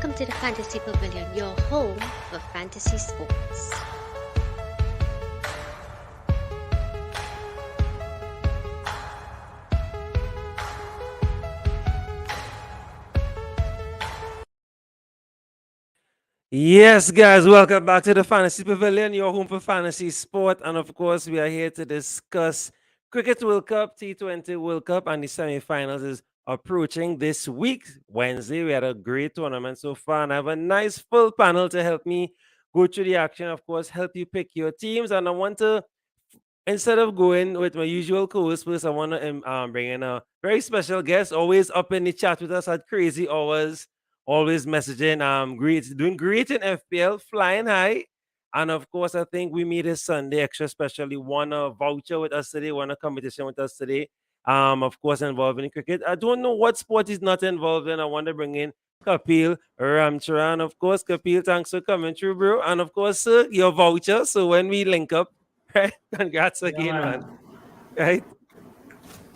welcome to the Fantasy Pavilion, your home for fantasy sports. Yes, guys, welcome back to the Fantasy Pavilion, your home for fantasy sport. And of course, we are here to discuss Cricket World Cup, T20 World Cup, and the semi-finals is approaching this week. Wednesday, we had a great tournament so far, and I have a nice full panel to help me go through the action, of course, help you pick your teams. And I want to, instead of going with my usual co-host first, I want to bring in a very special guest, always up in the chat with us at crazy hours, always messaging, great, doing great in FPL, flying high. And of course, I think we made this Sunday extra specially. Won a voucher with us today, won a competition with us today. Of course, involving cricket. I don't know what sport he's not involved in. I want to bring in Kapil Ramcharan. Of course, Kapil, thanks for coming through, bro. And of course, sir, your voucher. So when we link up, right? Congrats Yeah, again, man. man. Right?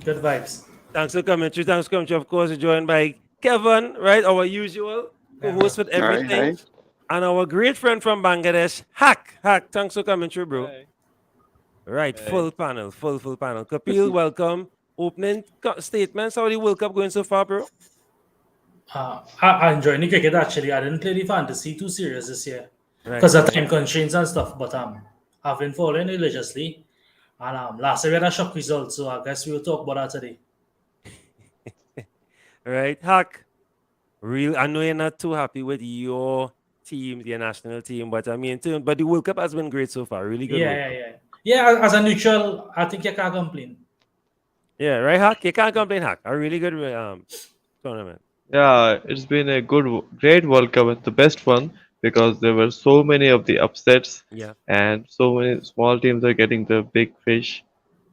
Good vibes. Thanks for coming through. Thanks for coming through. Of course, we're joined by Kevin, right? Our usual Yeah, bro. co-host with Hi, everything. hi. And our great friend from Bangladesh, Hack. Thanks for coming through, bro. Hi. Right, Hey. full panel, full panel. Kapil, welcome. Opening statements. How the World Cup going so far, bro? I enjoy the cricket actually. I didn't play the fantasy too serious this year Right. because of time constraints and stuff. But I've been following religiously. And last year we had a shock result, so I guess we'll talk about that today. Right, Hack. Real. I know you're not too happy with your team, your national team, but I mean, but the World Cup has been great so far. Really good. World Cup. Yeah. As a neutral, I think you can't complain. Yeah, right, Hack. You can't complain, Hack. A really good tournament. Yeah, it's been a great World Cup. It's the best one because there were so many of the upsets Yeah. and so many small teams are getting the big fish,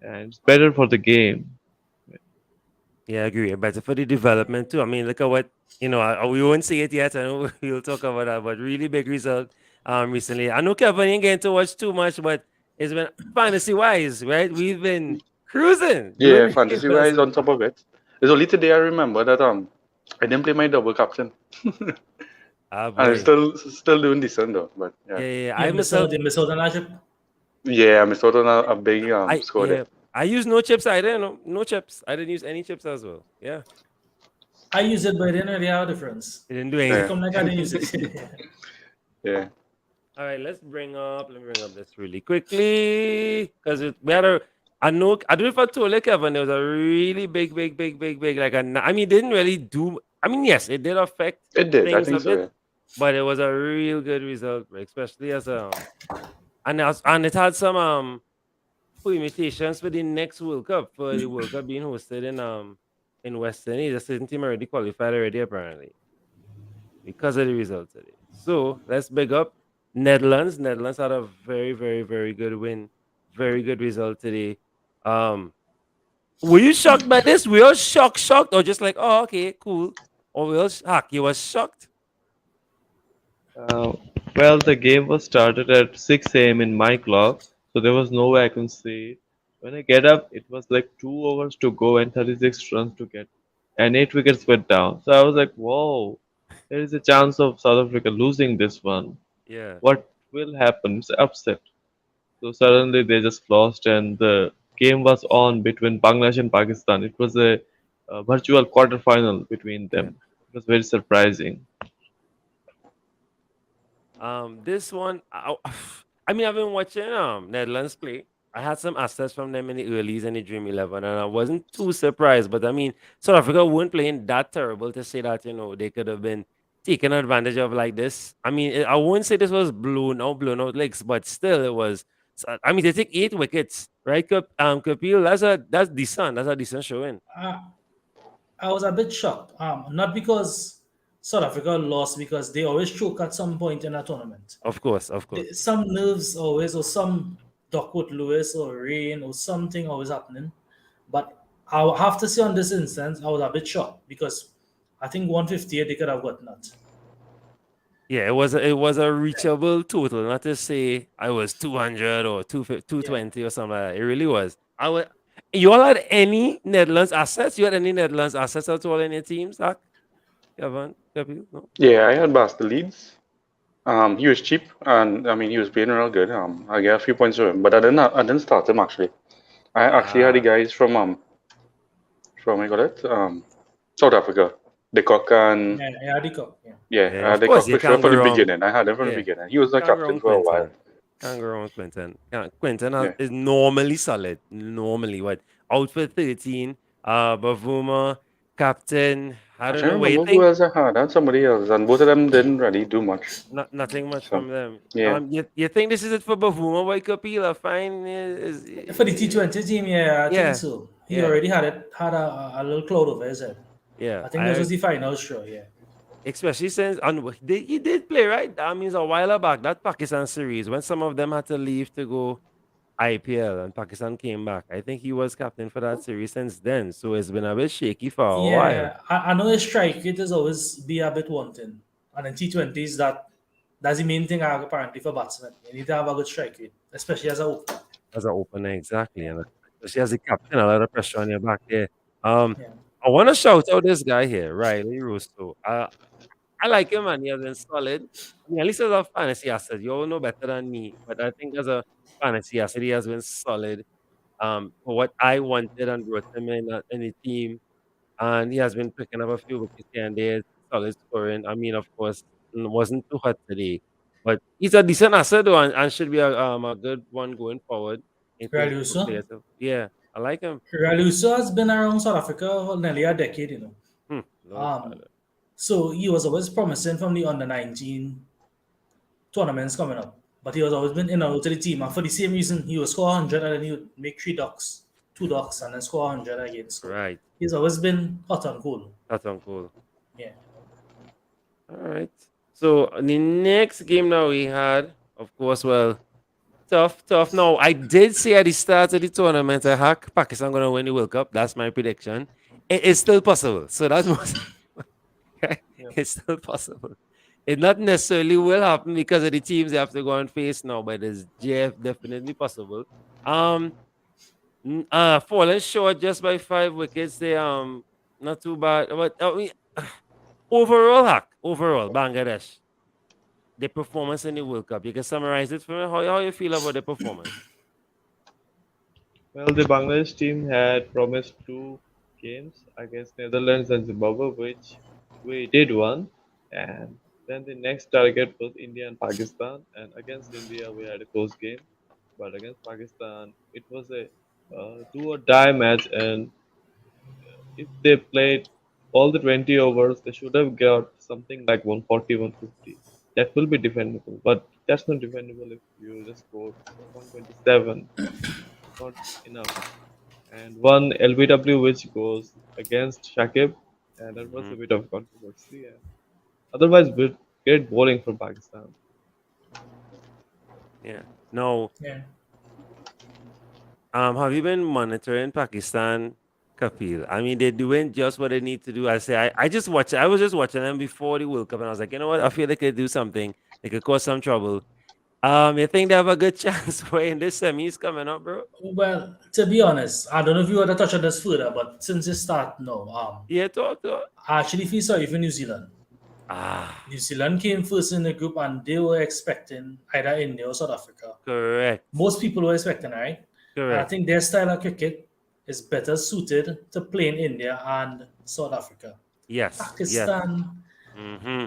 and it's better for the game. Yeah, I agree. Better for the development too. I mean, look at what we won't see it yet. I know we'll talk about that, but really big result recently. I know Kevin ain't getting to watch too much, but it's been fantasy wise, right? We've been cruising. Yeah, Doing really fantasy well wise so on top far. of it. It's only today I remember that I didn't play my double captain. And Ah I'm boy. still doing decent though. But Yeah, yeah. yeah. You I miss myself out, you miss out on that trip. Yeah, I missed out on a big I score there. I use no chips either, no chips. I didn't use any chips as well. Yeah. I use it, but it didn't really have a difference. It didn't do It anything. Yeah. come like I didn't use it. Yeah. All right, let me bring up this really quickly because we had a. I know. I don't know if I told you, Kevin. There was a really big. Like I mean, it didn't really do. I mean, yes, it did affect It did, I things a think so, bit, yeah. but it was a real good result, especially as and it had some imitations for the next World Cup for the World Cup being hosted in West Indies. A certain team already qualified already apparently because of the result today. So let's big up Netherlands. Netherlands had a very good win. Very good result today. Um, were you shocked by this? We all shocked, or just like, oh, okay, cool. Or we all shocked? You was shocked? Uh, well, the game was started at 6 a.m. in my clock, so there was no way I could see it. When I get up, it was like 2 hours to go and 36 runs to get, and 8 wickets went down. So I was like, whoa, there is a chance of South Africa losing this one. Yeah. What will happen? It's upset. So suddenly they just lost, and the game was on between Bangladesh and Pakistan. It was a virtual quarterfinal between Yeah. them. It was very surprising. This one, I mean, I've been watching Netherlands play. I had some assets from them in the earlys and the Dream 11, and I wasn't too surprised. But I mean, South Africa weren't playing that terrible to say that they could have been taken advantage of like this. I mean, I wouldn't say this was blown out legs, but still, it was. I mean, they take 8 wickets, right? Kapil, that's decent. That's a decent showing. uh, I was a bit shocked. Not because South Africa lost, because they always choke at some point in a tournament. Of course. Some nerves always, or some Duckworth Lewis or rain or something always happening. But I'll have to say on this instance, I was a bit shocked because I think 158 they could have gotten that. Yeah, it was a reachable total. Not to say I was 200 or 220 or something like that. It really was. You all had any Netherlands assets? You had any Netherlands assets at all in your teams, Zach? Kapil? No? Yeah, I had Basta Leeds. He was cheap, and I mean he was playing real good. I get a few points for him, but I didn't start him actually. I actually had the guys from I got it South Africa, De Kock and Yeah, Adiko. Yeah. yeah, Of De course, Kock you for sure can't go from the wrong. beginning. I had him from the Yeah. beginning. He was the Can't go captain wrong for a while. Quentin. Can't go wrong with Quentin. Quentin Yeah. is normally solid. Normally, what? Out for 13. Bavuma, captain. I I don't can't know what you remember who think. else I had. I had somebody else, and both of them didn't really do much. Nothing much So from them. yeah, You think this is it for Bavuma? Wake up, Kapila? Fine. For the T20 team, yeah, I think Yeah. so. He Yeah. already had a little cloud over his head. Yeah. I think this was the final straw, yeah. Especially since he did play, right? That means a while back, that Pakistan series, when some of them had to leave to go IPL and Pakistan came back. I think he was captain for that series since then. So it's been a bit shaky for a while. Yeah, I know his strike rate is always be a bit wanting. And in T20s, that's the main thing apparently for batsmen. You need to have a good strike rate, especially as a opener. As an opener, exactly. And especially as a captain, a lot of pressure on your back there. Yeah. I want to shout out this guy here, Riley Russo. I like him, and he has been solid. I mean, at least as a fantasy asset, you all know better than me. But I think as a fantasy asset, he has been solid. For what I wanted and brought him in the team, and he has been picking up a few wickets here and there, solid scoring. I mean, of course, wasn't too hot today, but he's a decent asset though, and should be a good one going forward in case people play Raluso. it. Yeah, I like him. Raluso has been around South Africa for nearly a decade, you know. Long time. So he was always promising from the under 19 tournaments coming up. But he was always been in and out of the team. And for the same reason, he would score 100 and then he would make 3 ducks, 2 ducks, and then score 100 again. So Right, he's always been hot and cold. that's uncool. Yeah. All right. So the next game now we had, of course, well, tough. No, I did say at the start of the tournament, I hack Pakistan gonna win the World Cup. That's my prediction. It is still possible. So that's most. It's still possible. It not necessarily will happen because of the teams they have to go and face now, but it's definitely possible. Falling short just by 5 wickets. They not too bad. But overall, Bangladesh, the performance in the World Cup. You can summarize it for me. How you feel about the performance? Well, the Bangladesh team had promised 2 games against Netherlands and Zimbabwe, which we did one. And then the next target was India and Pakistan. And against India, we had a close game. But against Pakistan, it was a do or die match. And if they played all the 20 overs, they should have got something like 140, 150. That will be defendable. But that's not defendable if you just scored 127. Not enough. And one LBW which goes against Shakib, and that was a bit of controversy. And otherwise, great bowling from Pakistan. Yeah. No. Yeah. Have you been monitoring Pakistan, Kapil? I mean, they're doing just what they need to do. I say, I just watch. I was just watching them before the World Cup, and I was like, you know what? I feel they could do something. They could cause some trouble. You think they have a good chance for in this semis coming up, bro? Well, to be honest, I don't know if you want to touch on this further, but since it start now, Yeah, talk. I actually feel sorry for New Zealand. New Zealand came first in the group and they were expecting either India or South Africa. Correct. Most people were expecting, right? And I Correct. think their style of cricket is better suited to play in India and South Africa. Yes. Pakistan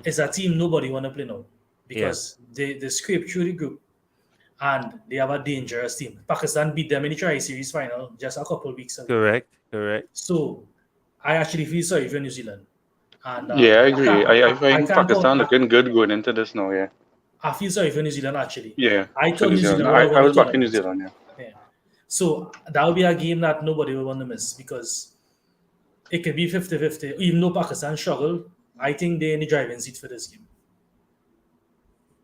is a team nobody want to play now because they scraped through the group and they have a dangerous team. Pakistan beat them in the tri-series final just a couple of weeks ago. Correct. So I actually feel sorry for New Zealand. And yeah, I agree. I find can't Pakistan count- looking good going into this now. Yeah, I feel sorry for New Zealand actually. yeah. I for thought New Zealand I, were I going was to back in New tournament. Zealand. Yeah. Yeah. So that would be a game that nobody will want to miss because it could be 50-50. Even though Pakistan struggle, I think they're in the driving seat for this game.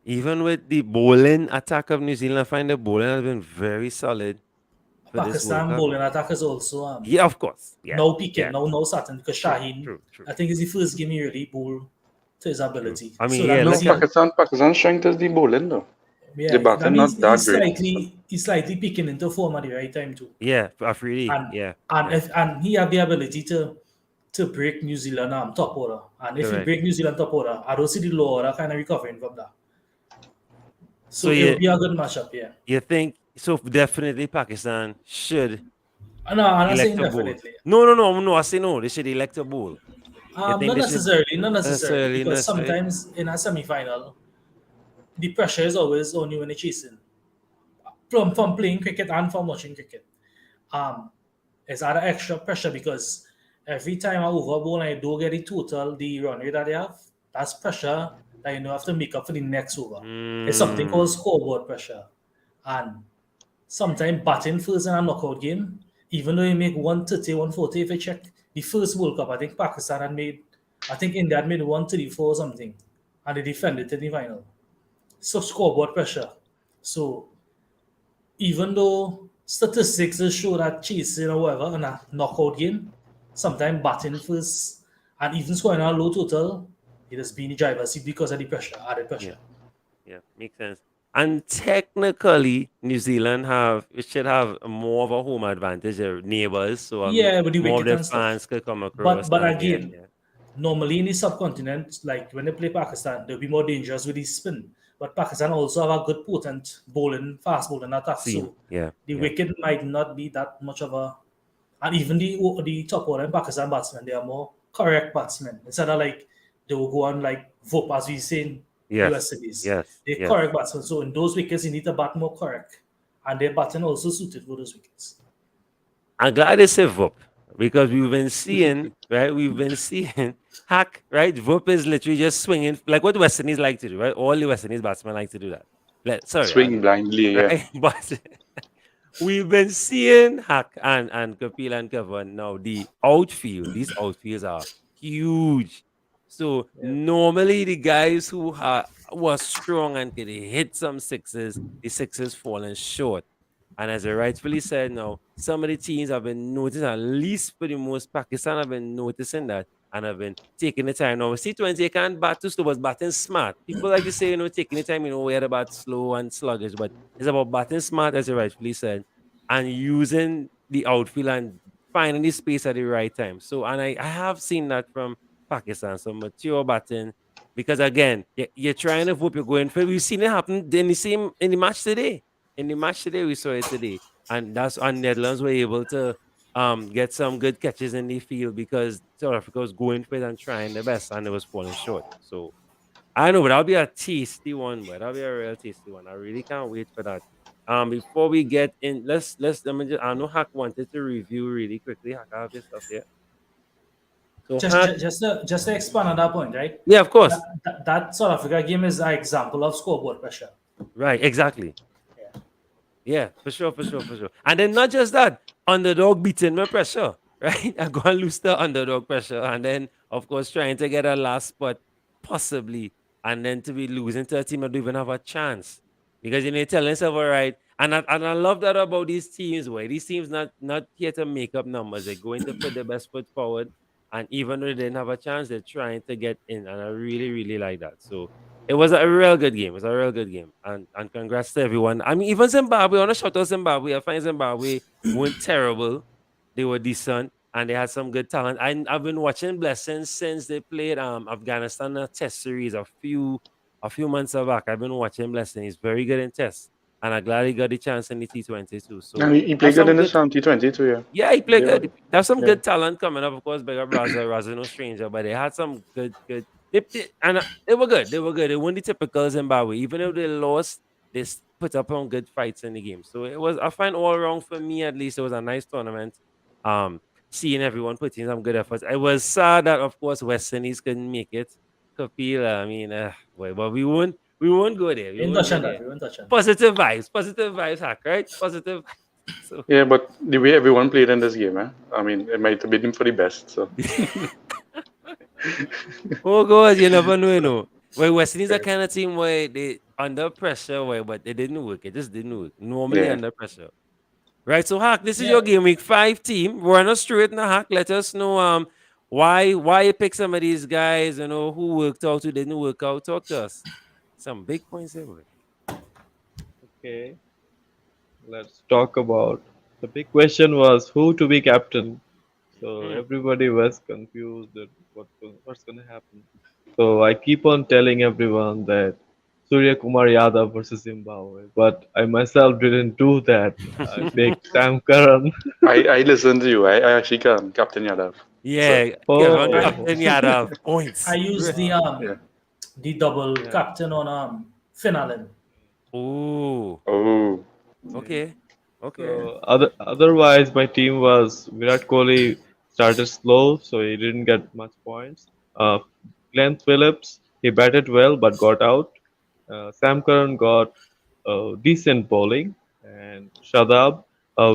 Even with the bowling attack of New Zealand, I find the bowling has been very solid for this World Pakistan Cup. bowling attack is also Yeah, of course. Yeah. now peaking, yeah. now starting because Shaheen, True. I think it's the first game he really bowled to his ability. I mean, so that yeah, means look, Pakistan's strength is the bowling though. yeah, the batting that means not that great. he's slightly peaking into form at the right time too. Yeah, Afridi. And Yeah. and he have the ability to to break New Zealand top order. And if you Correct. break New Zealand top order, I don't see the low order kind of recovering from that. So So it will be a good matchup, yeah. you think so? Definitely, Pakistan should I'm not elect saying a bowl. definitely. No. I say no. They should elect a bowl. You think Not they should necessarily, not necessarily, necessarily? because Necessarily. sometimes in a semi-final, the pressure is always on you when you're chasing. From playing cricket and from watching cricket. It's either extra pressure because every time I overbowl and I don't get the total, the run rate that they have, that's pressure that you have to make up for the next over. It's something called scoreboard pressure. And sometimes batting first in a knockout game, even though you make 130, 140, if you check the first World Cup, I think Pakistan had made, I think India had made 134 or something, and they defended in the final. So scoreboard pressure. So even though statistics will show that chasing or whatever in a knockout game, sometimes batting first and even scoring a low total, it has been the driver's seat because of the pressure, added pressure. Yeah, makes sense. And technically, New Zealand should have more of a home advantage. They're neighbors, so Yeah, with the more of wicket their and stuff. fans could come across. But And again, normally in the subcontinent, like when they play Pakistan, they'll be more dangerous with the spin. But Pakistan also have a good potent bowling, fast bowling attack. So the wicket might not be that much of a, and even the top order in Pakistan batsmen, they are more correct batsmen. Instead of like they will go on like VOP as we say in US cities. They're correct batsmen. So in those wickets you need to bat more correct. And their batting also suited for those wickets. I'm glad they say VUP because we've been seeing, right? We've been seeing hack, right? VUP is literally just swinging like what West Indies like to do, right? All the West Indies batsmen like to do that. Swing blindly, yeah. Right? But we've been seeing Hack and Kapil and Kevin now. The outfield, these outfields are huge. So normally the guys who were strong and could hit some sixes, the sixes falling short. And as I rightfully said, now some of the teams have been noticing, at least for the most, Pakistan have been noticing that and have been taking the time. Now, with T20, you can't bat too slow, but batting smart. People like to say, taking the time, we had about slow and sluggish, but it's about batting smart, as you rightfully said, and using the outfield and finding the space at the right time. So, and I have seen that from Pakistan, some mature batting, because again, you're trying to hope you're going for. We've seen it happen in the match today. In the match today, we saw it today, and Netherlands were able to get some good catches in the field because South Africa was going for it and trying their best, and it was falling short. So I know, but that'll be a tasty one, but that'll be a real tasty one. I really can't wait for that. Before we get in, let me just. I know Hack wanted to review really quickly. Hack, I have your stuff here. So Hack, Just to expand on that point, right? yeah, of course, That South Africa game is an example of scoreboard pressure. right, exactly. Yeah, for sure. And then not just that, underdog beating my pressure, right? I go and lose the underdog pressure, and then of course trying to get a last spot, possibly, and then to be losing to a team that don't even have a chance, because you're telling yourself, all right. And I love that about these teams, where these teams not here to make up numbers. They're going to put their best foot forward, and even though they didn't have a chance, they're trying to get in, and I really like that. So it was a real good game. It was a real good game. And congrats to everyone. I mean, even Zimbabwe, I want to shout out Zimbabwe. I find Zimbabwe weren't terrible. They were decent and they had some good talent. I've been watching Blessings since they played Afghanistan a test series a few months back. I've been watching Blessing. He's very good in tests. And I'm glad he got the chance in the T20 too. So And he played good in this T20 too, yeah. Yeah, he played Yeah. good. There's some good talent coming up, of course. Big up Raza. Raza no stranger, but they had some good. They were good. They were good. They weren't the typical Zimbabwe. Even if they lost, put up on good fights in the game. So it was. I find all around for me at least. It was a nice tournament. Seeing everyone putting some good efforts. It was sad that of course West Indies couldn't make it. Kapila, I mean, but we won't. We won't go there. We won't touch on that. Positive vibes, Hack, right? Positive. So. Yeah, but the way everyone played in this game, I mean, it might have been for the best. So. Oh God, you never know. Well, West Indies are kind of team where they under pressure, but it didn't work. It just didn't work. Normally under pressure. Right. So Hack, this is your game week 5 team. Run us through it now, Hack. Let us know why you pick some of these guys, who worked out, who didn't work out. Talk to us. Some big points there. Okay. Let's talk about the big question was who to be captain. So everybody was confused that what's gonna happen. So I keep on telling everyone that Surya Kumar Yadav versus Zimbabwe, but I myself didn't do that. I picked Sam Curran. I listened to you. I actually can Captain Yadav. So Yeah, Kevin, Oh, I Captain Yadav, I points. used yeah. the double yeah. captain on Finn Allen. Ooh, Oh. okay, okay. So otherwise, my team was Virat Kohli started slow, so he didn't get much points. Glenn Phillips, he batted well but got out. Sam Curran got decent bowling, and Shadab,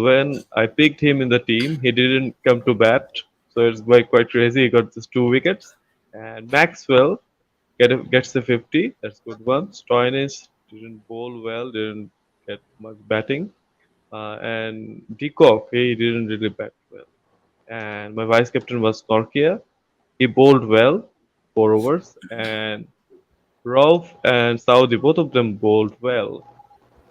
when I picked him in the team, he didn't come to bat, so it's quite crazy. He got just 2 wickets, and Maxwell gets the 50. That's good one. Stoinis didn't bowl well, didn't get much batting. And Decock, he didn't really bat well. And my vice captain was Norkia. He bowled well, 4 overs. And Rauf and Saudi, both of them bowled well.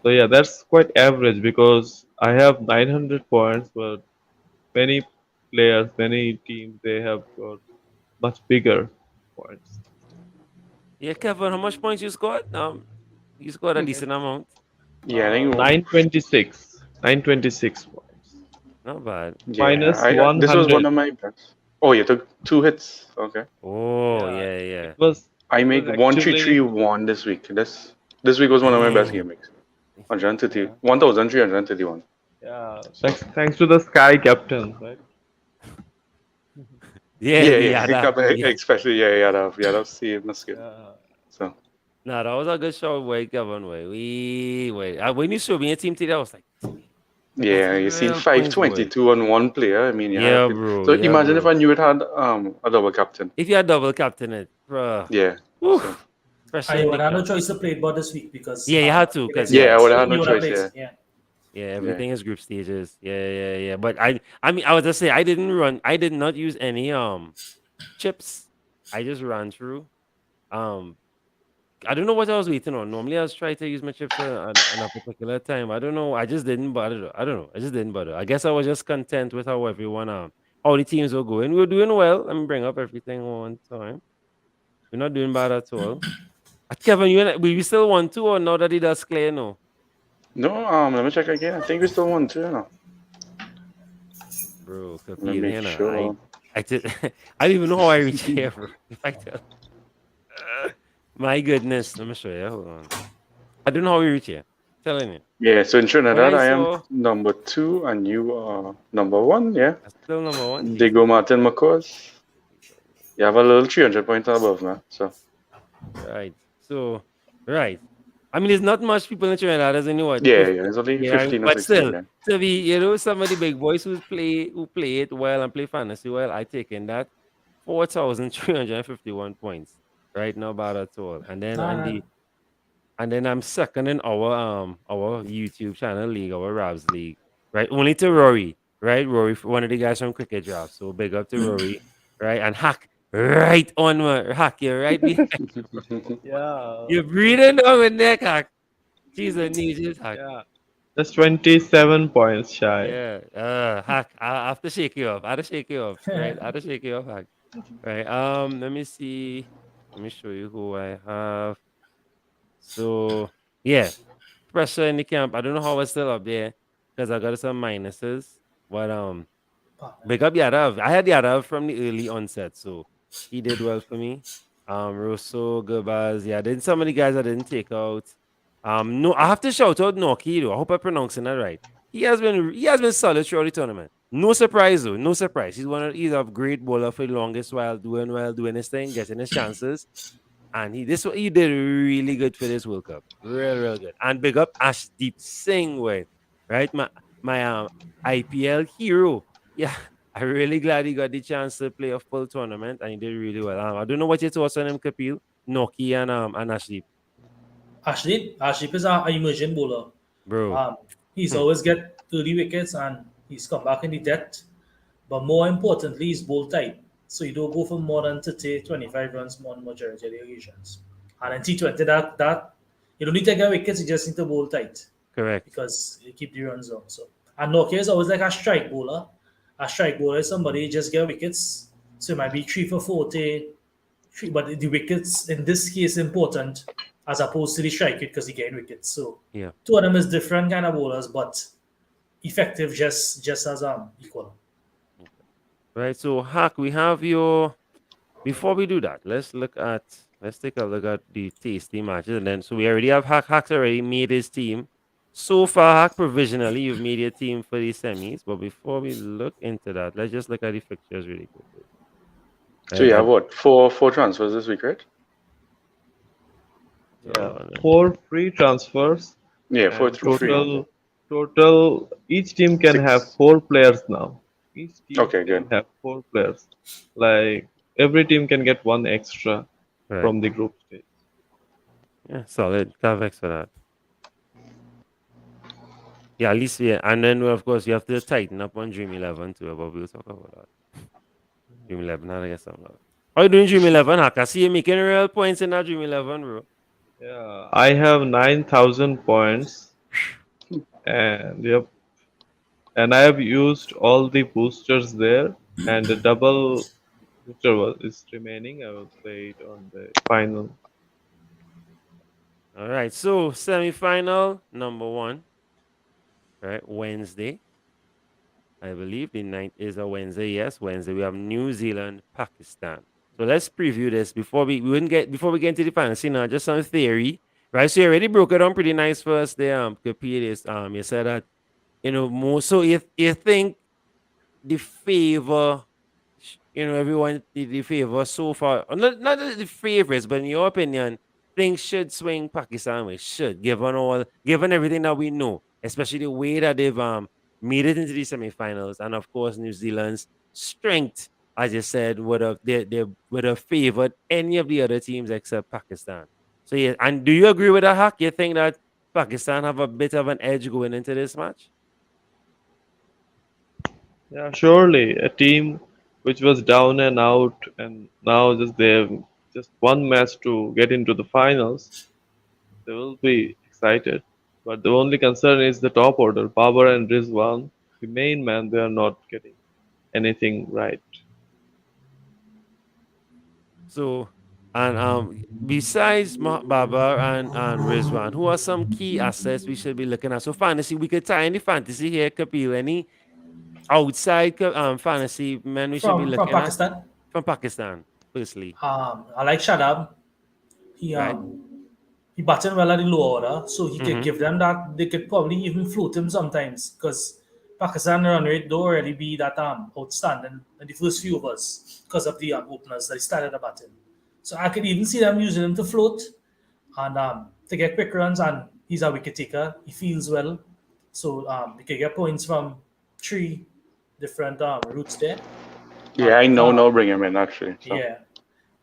So yeah, that's quite average because I have 900 points, but many players, many teams, they have got much bigger points. Yeah, Kevin, how much points you scored? You scored a decent amount. Yeah, I think 926. 926 points. Not bad. yeah, Minus this was one 100. of my bets. Oh, you took 2 hits. Okay. Oh, Yeah, yeah, yeah. I it make was actually 1331 this week. This week was one of my best Dang. game weeks. 130, yeah, 1331. yeah. So Thanks to the Sky Captain, right? Yeah, yeah, the yeah, Yadav. Yeah. especially Yadav saved my skin. Yeah. So Nah, that was a good show. Wait, Kevin, wait. When you showed me a team today, I was like, that's yeah, you seen real points, boy. 522 on one player. I mean, you have Yeah, to. bro. So Yeah, imagine if bro. I knew it had a double captain. If you had double captain it, bro. Yeah. Whew, So especially I in would the have no camp. choice to play ball this week because Yeah, you had to, because yeah, I yeah. would have had he no would have choice. played. Yeah, Yeah. Yeah, yeah. everything is group stages. Yeah. But I mean, I was just say I did not use any chips. I just ran through. Um, I don't know what I was waiting on. Normally, I was trying to use my chips on a particular time. I don't know. I just didn't bother. I don't know. I just didn't bother. I guess I was just content with how everyone how the teams were going. We were doing well. Let me bring up everything one time. We're not doing bad at all. Kevin, we still want to, or now that it does clear? No, No, let me check again. I think we still won too. bro. Let me Kapil, make sure. I did, I don't even know how I reached here, bro. If I tell, my goodness, let me show you. Hold on. I don't know how we reach here. Telling you. Yeah, so in When Trinidad, I I am saw, number 2 and you are number 1. Yeah. that's still number one. Diego Martin McCaws. You have a little 300 points above me. So Right. So, right. I mean, there's not much people in Trinidad, as in what? yeah, it's only Yeah, 15 or but 16. still, Yeah. to be, some of the big boys who play it well and play fantasy well, I take in that 4,351 points. Right, now bad at all. And then Nah, on nah. the and then I'm second in our YouTube channel league, our Ravs league, right? Only to Rory, right? Rory, one of the guys from Cricket Draft. So big up to Rory, right? And Hack, right on my Hack, you're right behind. Yeah. You're breathing down with neck, Hack. She's a just Hack. Yeah. Just 27 points shy. Yeah, Hack. I have to shake you off. I have to shake you off, right? I have to shake you off, Hack. Right. Let me see. Let me show you who I have. So yeah, pressure in the camp. I don't know how it's still up there because I got some minuses. But big up Yadav. I had Yadav from the early onset, so he did well for me. Rosso, Gabaz, yeah. Then some of the guys I didn't take out. No, I have to shout out Noki though. I hope I'm pronouncing that right. He has been solid throughout the tournament. No surprise though. No surprise. He's a great bowler for the longest while, doing his thing, getting his chances. And he did really good for this World Cup. Real good. And big up Ashdeep Singh with, right? My IPL hero. Yeah. I'm really glad he got the chance to play a full tournament and he did really well. I don't know what your thoughts on him, Kapil, Noki and Ashdeep. Ashdeep is a emerging bowler. Bro. He's always get early wickets and he's come back in the depth. But more importantly, he's bowl tight. So you don't go for more than 30, 25 runs on majority of the occasions. And in T20, that you don't need to get wickets, you just need to bowl tight Correct. because you keep the runs down. So and Nokia is always like a strike bowler. A strike bowler is somebody just get wickets. So it might be 3 for 40, but the wickets in this case important as opposed to the strike rate because he getting wickets. So Yeah. two of them is different kind of bowlers, but effective just as equal. Right. So Hack, we have your. Before we do that, let's take a look at the tasty matches, and then so we already have Hack's already made his team. So far, Hack provisionally, you've made your team for the semis. But before we look into that, let's just look at the fixtures really quickly. So you have what? Four transfers this week, right? Yeah, 4 free transfers, Yeah, four and through free. total each team can have 6. 4 players now. Each team Okay, can good. have 4 players. Like every team can get 1 extra Right. from the group stage. Yeah, solid. Cavex for that. Yeah, at least yeah, and then of course you have to tighten up on Dream 11 too. But we'll talk about that. Dream 11, how to get some love. How you doing, Dream 11? Hack? I see you making real points in that Dream 11, bro. Yeah, I have 9,000 points, and yep, and I have used all the boosters there, and the double booster is remaining. I will play it on the final. All right, so semi-final number 1, right? Wednesday, I believe the 9th is a Wednesday. Yes, Wednesday. We have New Zealand, Pakistan. So let's preview this before we get into the final. See now, just some theory, right? So you already broke it down pretty nice for us there, Capitas. You said that more. So you think the favor, everyone the favor so far, not the favorites, but in your opinion, things should swing Pakistan way. Should, given everything that we know, especially the way that they've made it into the semifinals, and of course New Zealand's strength, as you said, would have favored any of the other teams except Pakistan. So yeah, and do you agree with that, Hack? You think that Pakistan have a bit of an edge going into this match? Yeah, surely a team which was down and out, and now just they have just 1 match to get into the finals. They will be excited. But the only concern is the top order, Babar and Rizwan, the main man. They are not getting anything right. So, and besides Baba and Rizwan, who are some key assets we should be looking at? So, fantasy, we could tie any fantasy here, Kapil. Any outside fantasy men we should be From looking at Pakistan, from Pakistan, firstly, I like Shadab. He right? he batted well at the low order, so he could Mm-hmm. give them that. They could probably even float him sometimes because Pakistan run rate don't already be that outstanding in the first few overs because of the openers that started the batting. So I could even see them using him to float and to get quick runs. And he's a wicket taker. He feels well, so we could get points from 3 different routes there. Yeah, I And, know. No, bring him in actually. So. Yeah,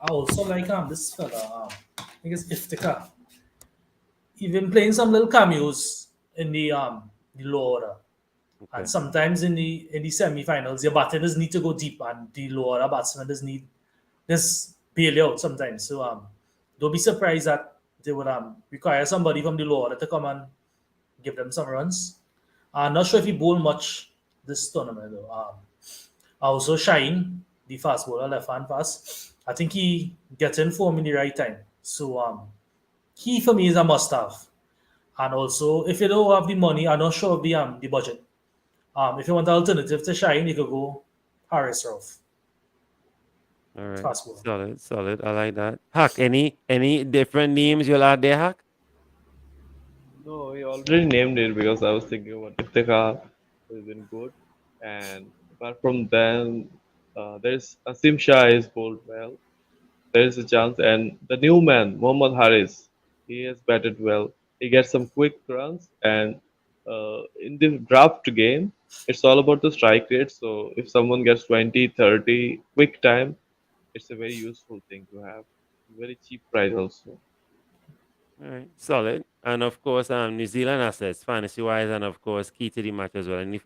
I also like this fella. I think it's Iftikhar. He's been playing some little cameos in the low order. Okay. And sometimes in the semi-finals, your batters need to go deep, and the lower order batsmen just need this bail out sometimes. So don't be surprised that they would require somebody from the lower order to come and give them some runs. I'm not sure if he bowled much this tournament though. Also Shine, the fast bowler, left hand fast. I think he gets in form in the right time. So he for me is a must have. And also, if you don't have the money, I'm not sure of the budget. If you want an alternative to Shine, you could go Harris Rough. All right, Fast bowler. solid. I like that. Hack, any different names you'll add there, Hack? No, he already named it because I was thinking about Iftikhar has been good. And apart from them, there's Asim Shah is bowled well. There is a chance. And the new man, Mohammad Haris, he has batted well. He gets some quick runs. And in the draft game, it's all about the strike rate. So if someone gets 20, 30 quick time, it's a very useful thing to have. Very cheap price also. All right, solid. And of course, New Zealand assets, fantasy wise, and of course, key to the match as well. And if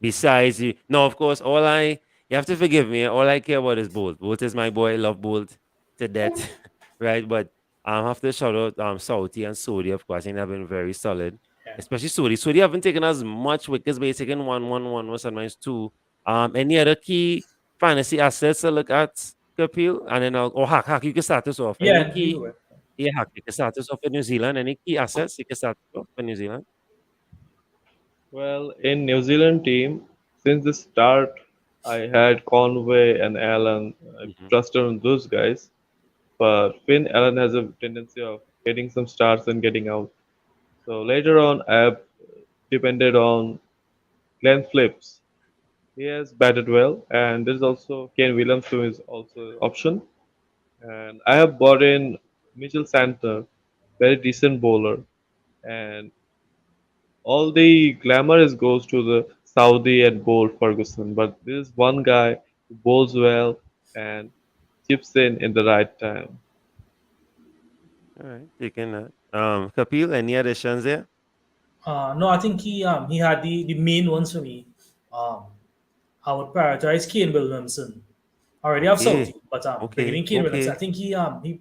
besides you, no, of course, you have to forgive me. All I care about is Bolt. Bolt is my boy. Love Bolt to death, right? But I have to shout out Sauti and Sodi, of course. I think they've been very solid, Yeah. especially Sodi. Sodi haven't taken as much wickets, but he's taken one, or sometimes two. Any other key fantasy assets to look at, Kapil? And then Hack, you can start us off. Any Yeah, you key? go ahead. Yeah, Hack, you can start us off in New Zealand. Any key assets you can start us off for New Zealand? Well, in New Zealand team, since the start, I had Conway and Allen. I Hmm. trusted on those guys, but Finn Allen has a tendency of getting some starts and getting out. So later on, I have depended on Glenn Phillips. He has batted well, and there's also Kane Williams who is also an option. And I have bought in Mitchell Santner, very decent bowler, and all the glamour is goes to the Saudi and Bolt Ferguson, but this is one guy who bowls well and chips in the right time. All right, taking that. Kapil, any additions there? No, I think he had the main ones for me. Um, I would prioritize Kane Williamson. Already have Okay, Saudi, but okay, beginning Kane Williamson. I okay. think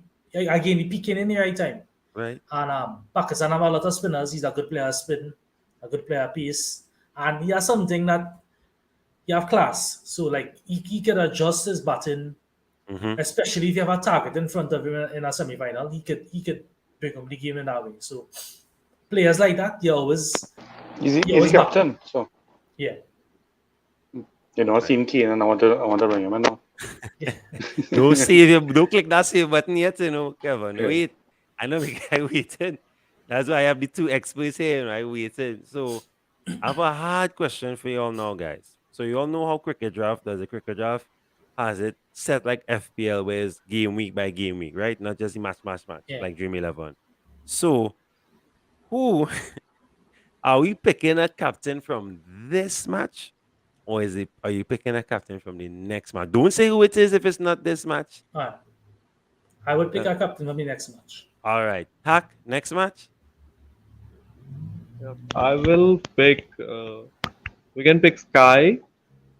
again he peaking in the right time. Right. And Pakistan have a lot of spinners. He's a good player spin, a good player pace, and he has something that he have class. So like he can adjust his batting, Mm-hmm. especially if you have a target in front of him in a semi final. He could bring up the game in that way. So players like that, He's you he's always the back them. captain, so Yeah, I've Right. seen Kane, and I want to bring him in now. yeah, Don't click that save button yet, Kevin. Yeah. Wait. I know the guy waiting. That's why I have the two experts here, right? Waiting. So I have a hard question for you all now, guys. So you all know how cricket draft does. The cricket draft has it set like FPL, where it's game week by game week, right? Not just the match, yeah. like Dream 11. So who are we picking a captain from this match? Or are you picking a captain from the next match? Don't say who it is if it's not this match. All right. I would pick Uh, a captain for the next match. all right. Hack, next match? Yep. I will pick. We can pick Sky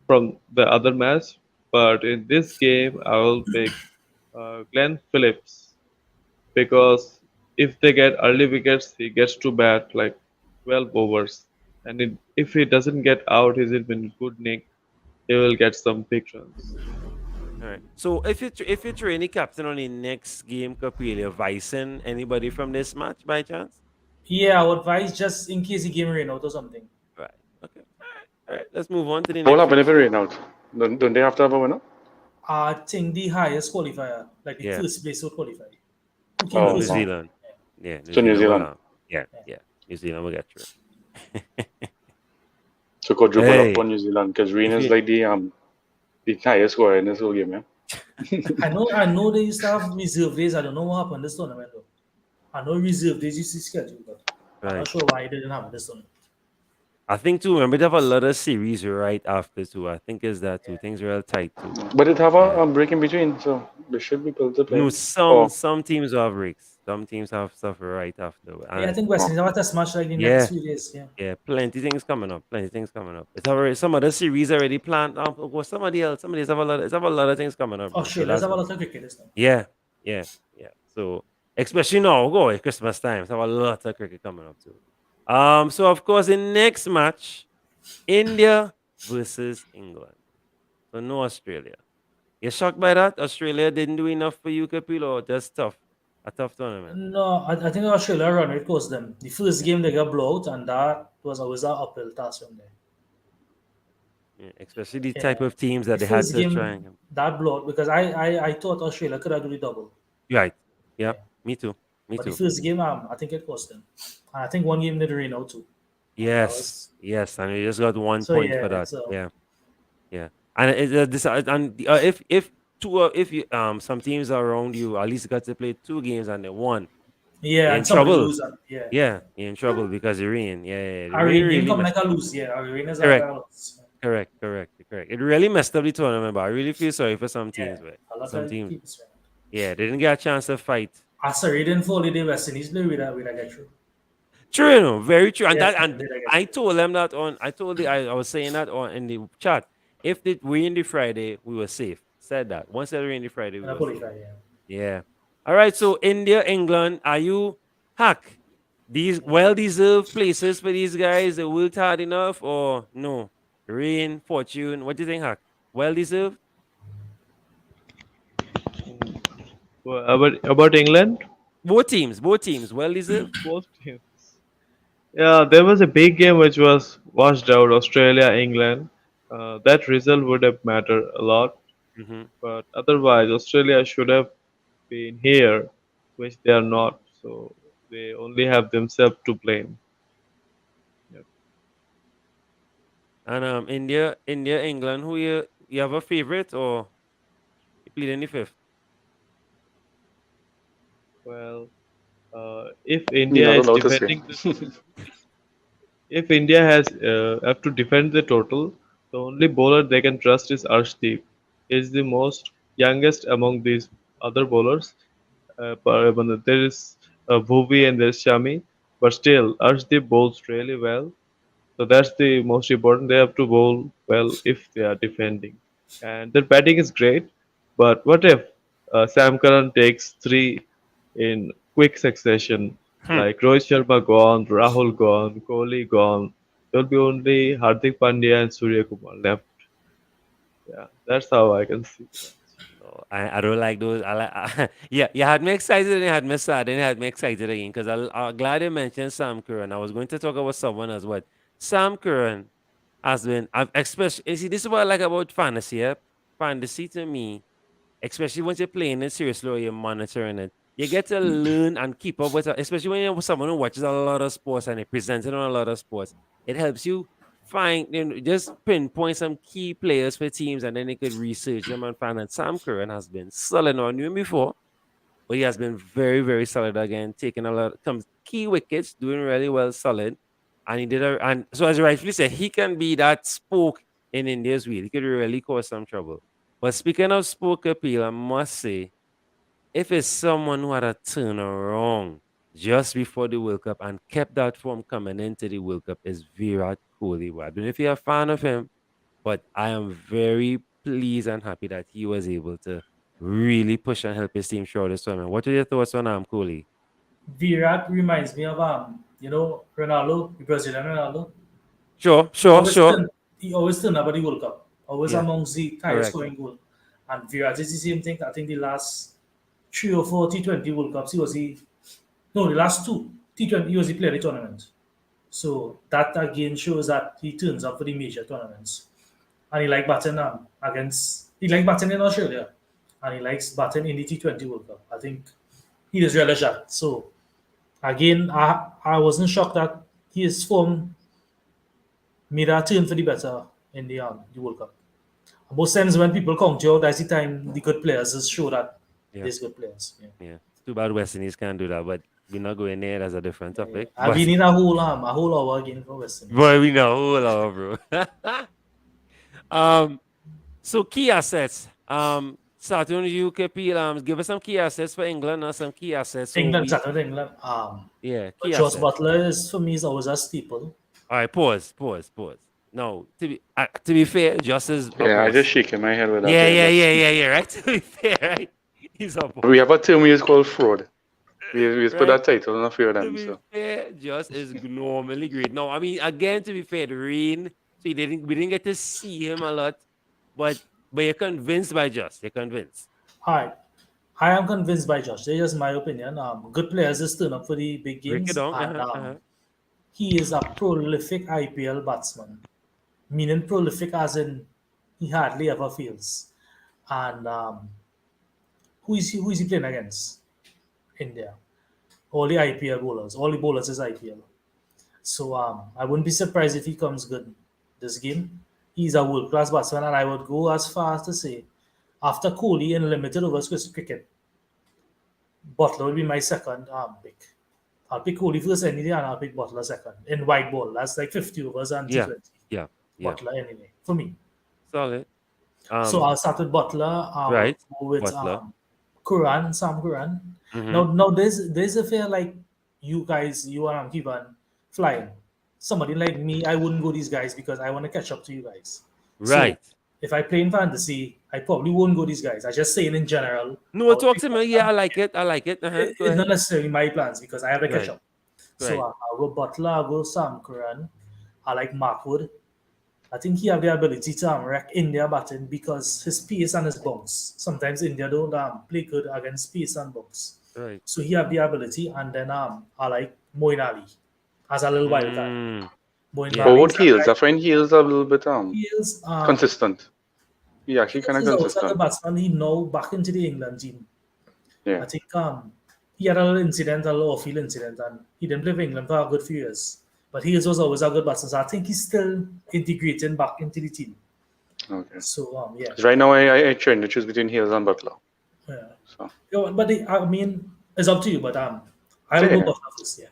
from the other match, but in this game, I will pick Glenn Phillips because if they get early wickets, he gets to bat like 12 overs, and if he doesn't get out, he's in good nick. He will get some big runs. All right. So if you're training captain on the next game, Caprilia, vicing anybody from this match by chance? Yeah, I would advise just in case the game rain out or something. Right. Okay. All right. Let's move on to the What will next happen if match. it rain out? Don't they have to have a winner? I think the highest qualifier, like the Yeah. first place would qualify. Who came Oh, New first? oh. Zealand. Yeah, New So New Zealand will Zealand. Yeah, Yeah. yeah. New Zealand will get through. So quadruple Hey, up on New Zealand because Rain if is you like the highest scorer in this whole game, yeah. I know they used to have reserve days. I don't know what happened this tournament though. I know reserve days used to schedule, but I'm right. not sure why it didn't happen this tournament. I think too, remember they have a lot of series right after too. I think is that too. Yeah. Things real tight too. But it have Yeah. a break in between, so there should be people to play. No, Oh, some teams have breaks. Some teams have stuff right after. Yeah, I And think West Indies have a test match like the yeah, next few days. Yeah. yeah, plenty things coming up. Plenty things coming up. It's already some other series already planned. Well, somebody else have a lot. It's have a lot of things coming up, bro. So Australia's that's have a what. lot of cricket this time. Yeah, yeah, yeah. So especially now, go at Christmas time. So have a lot of cricket coming up too. So of course, the next match, India versus England. So no Australia. You shocked by that? Australia didn't do enough for you, Kapil, or just tough? A tough tournament. No, I think Australia run rate caused them. The first game they got blown out, and that was always an uphill task from there. Yeah, especially the type Yeah. of teams The that they had first to try and game that blowout because I thought Australia could have do the double. right. Yeah. Yep. Me too. Me But the too. first game, I think it cost them. And I think one game did rain out too. That was Yes, and you just got 1 point for yeah. that. So Yeah, yeah. And if if you some teams around you at least got to play 2 games and they won, yeah, you're in and somebody trouble. lose that. Yeah. Yeah, you're in trouble because the rain. Yeah, the Our rain rain game really come messed. like a lose. Yeah, our rain is like Correct, a loss. correct. It really messed up the tournament, but I really feel sorry for some Yeah, teams. But a lot some of teams, teams. yeah, they didn't get a chance to fight. Sorry, didn't fall the West Indies play with a get through. True, very true. And Yeah, that and with a get I through. told them that on. I was saying that on in the chat. If it rained the Friday, we were safe. Said that. Once it rained the Friday, we And a were safe. qualify, yeah. Yeah. All right. So India, England, are you hack? These well deserved places for these guys. They worked hard enough or no? Rain, Fortune. What do you think, Hack? Well deserved? Well, about England, Both teams, well deserved. both teams. Yeah, there was a big game which was washed out. Australia, England. That result would have mattered a lot, Mm-hmm. but otherwise Australia should have been here, which they are not. So they only have themselves to blame. Yep. And India, England. Who you have a favorite or you plead in the fifth? Well, if You're India not is allowed to say. defending the if India has have to defend the total, the only bowler they can trust is Arshdeep. He is the most youngest among these other bowlers. But there is Bhuvi and there is Shami, but still Arshdeep bowls really well. So that's the most important. They have to bowl well if they are defending, and their batting is great. But what if Sam Curran takes three in quick succession? Hmm. Like Rohit Sharma gone, Rahul gone, Kohli gone. There will be only Hardik Pandya and Surya Kumar left. Yeah, that's how I can see that. Oh, I don't like those. I like yeah. You had me excited and you had me sad and you had me excited again because I'm glad you mentioned Sam Curran. I was going to talk about someone as well. Sam Curran has been. I've especially you see this is what I like about fantasy. Yeah? Fantasy to me, especially once you're playing it seriously or you're monitoring it, you get to learn and keep up with it, especially when you're someone who watches a lot of sports and it presented on a lot of sports. It helps you find, just pinpoint some key players for teams and then you could research them and find that Sam Curran has been solid. Now, I knew him before, but he has been very, very solid again, taking a lot of key wickets, doing really well, solid. And he did and so as you rightfully said, he can be that spoke in India's wheel. He could really cause some trouble. But speaking of spoke appeal, I must say, if it's someone who had a turnaround just before the World Cup and kept that form coming into the World Cup is Virat Kohli. Well, I don't know if you're a fan of him, but I am very pleased and happy that he was able to really push and help his team through this tournament. What are your thoughts on Kohli? Virat reminds me of Ronaldo, the Brazilian Ronaldo. Sure, He sure, always sure. turn he always turn up at the World Cup, always Yeah, amongst the highest correct. scoring goal. And Virat is the same thing. I think the last 3 or 4 T20 World Cups, he was the last two T20 he was the player of the tournament. So that again shows that he turns up for the major tournaments. And he like batting he like batting in Australia. And he likes batting in the T20 World Cup. I think he does relish that. So again, I wasn't shocked that his form made a turn for the better in the World Cup. Most times when people come to you, that's the time the good players just show that Yeah, there's good players. Yeah. yeah. Too bad West Indies can't do that, but we're not going there. That's a different Yeah. topic. And we But need a whole hour again for West Indies. boy, we know, hold on, bro. um, So key assets. Starting with you, KP, give us some key assets for England and some key assets. So England, we, started England. yeah, But key Josh assets. Butler is for me is always a staple. All right, pause. No, to be fair, just as a Yeah, I boss. just shaking my head with that. Yeah. Right. To be fair, right. He's a boss. We have a term we use called fraud. We just put Right. that title on a few of To them. be So fair, just is normally great. No, I mean again, to be fair, the rain. So we didn't get to see him a lot, but you're convinced by Just. You're convinced. Hi. I am convinced by Josh. That's just my opinion. Good players just turn up for the big Break it games, down. and Uh-huh. he is a prolific IPL batsman. Meaning prolific as in he hardly ever fails. And who is he playing against? India. All the IPL bowlers. All the bowlers is IPL. So I wouldn't be surprised if he comes good this game. He's a world class batsman, and I would go as far as to say, after Kohli in limited overs cricket, Butler will be my second pick. I'll pick Kohli first any day, and I'll pick Butler second in white ball. That's like 50 overs and Yeah. T20. Yeah. Butler anyway for me. Solid. So I'll start with Butler. I'll Right. go with Butler. Sam Curran. Mhm. Now there's a fair like you guys, you and Kivan flying. Somebody like me, I wouldn't go these guys because I want to catch up to you guys. So Right. if I play in fantasy, I probably won't go these guys. I just saying in general. No, I would talk pick to me. Butler. Yeah, I like it. Uh-huh. Go It's not ahead. necessarily my plans because I have to catch Right. up. So Right. I'll go Butler, I'll go Sam Curran. I like Mark Wood. I think he have the ability to wreck India batting because his pace and his bounce. Sometimes India don't play good against pace and bounce. Right. So he have the ability, and then I like Moin Ali as a little wild card. Mm, Moin yeah. But Ali what is a Heels? guy. I find Heels a little bit He is consistent. He actually kind of he's also a consistent. batsman. He now back into the England team. Yeah. I think he had a little incident, a little off-field incident, and he didn't play for England for a good few years. But he was always a good batsman. So I think he's still integrating back into the team. Okay. So yeah. 'Cause right now, I trying to choose between Heels and Butler. Yeah. So Yeah, but I mean, it's up to you. But I will yeah, go Buffalo first. Yeah.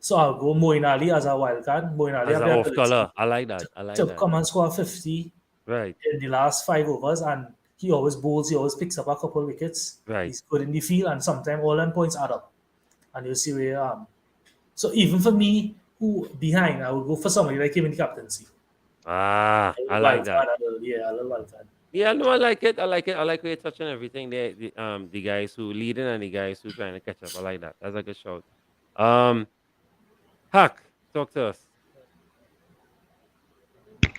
So I'll go Moin Ali as a wild card. Moin Ali As have an the off ability color. I like that. I like to that. come and score 50 Right. in the last 5 overs, and he always bowls. He always picks up a couple of wickets. Right. He's good in the field, and sometimes all them points add up, and you'll see where. So even for me, who behind, I would go for somebody like him in the captaincy. Ah, I Wild like that. card, a little wild card. Yeah, no, I like it. I like it. I like where you're touching everything. The guys who leading and the guys who trying to catch up. I like that. That's a good shout. Hack, talk to us.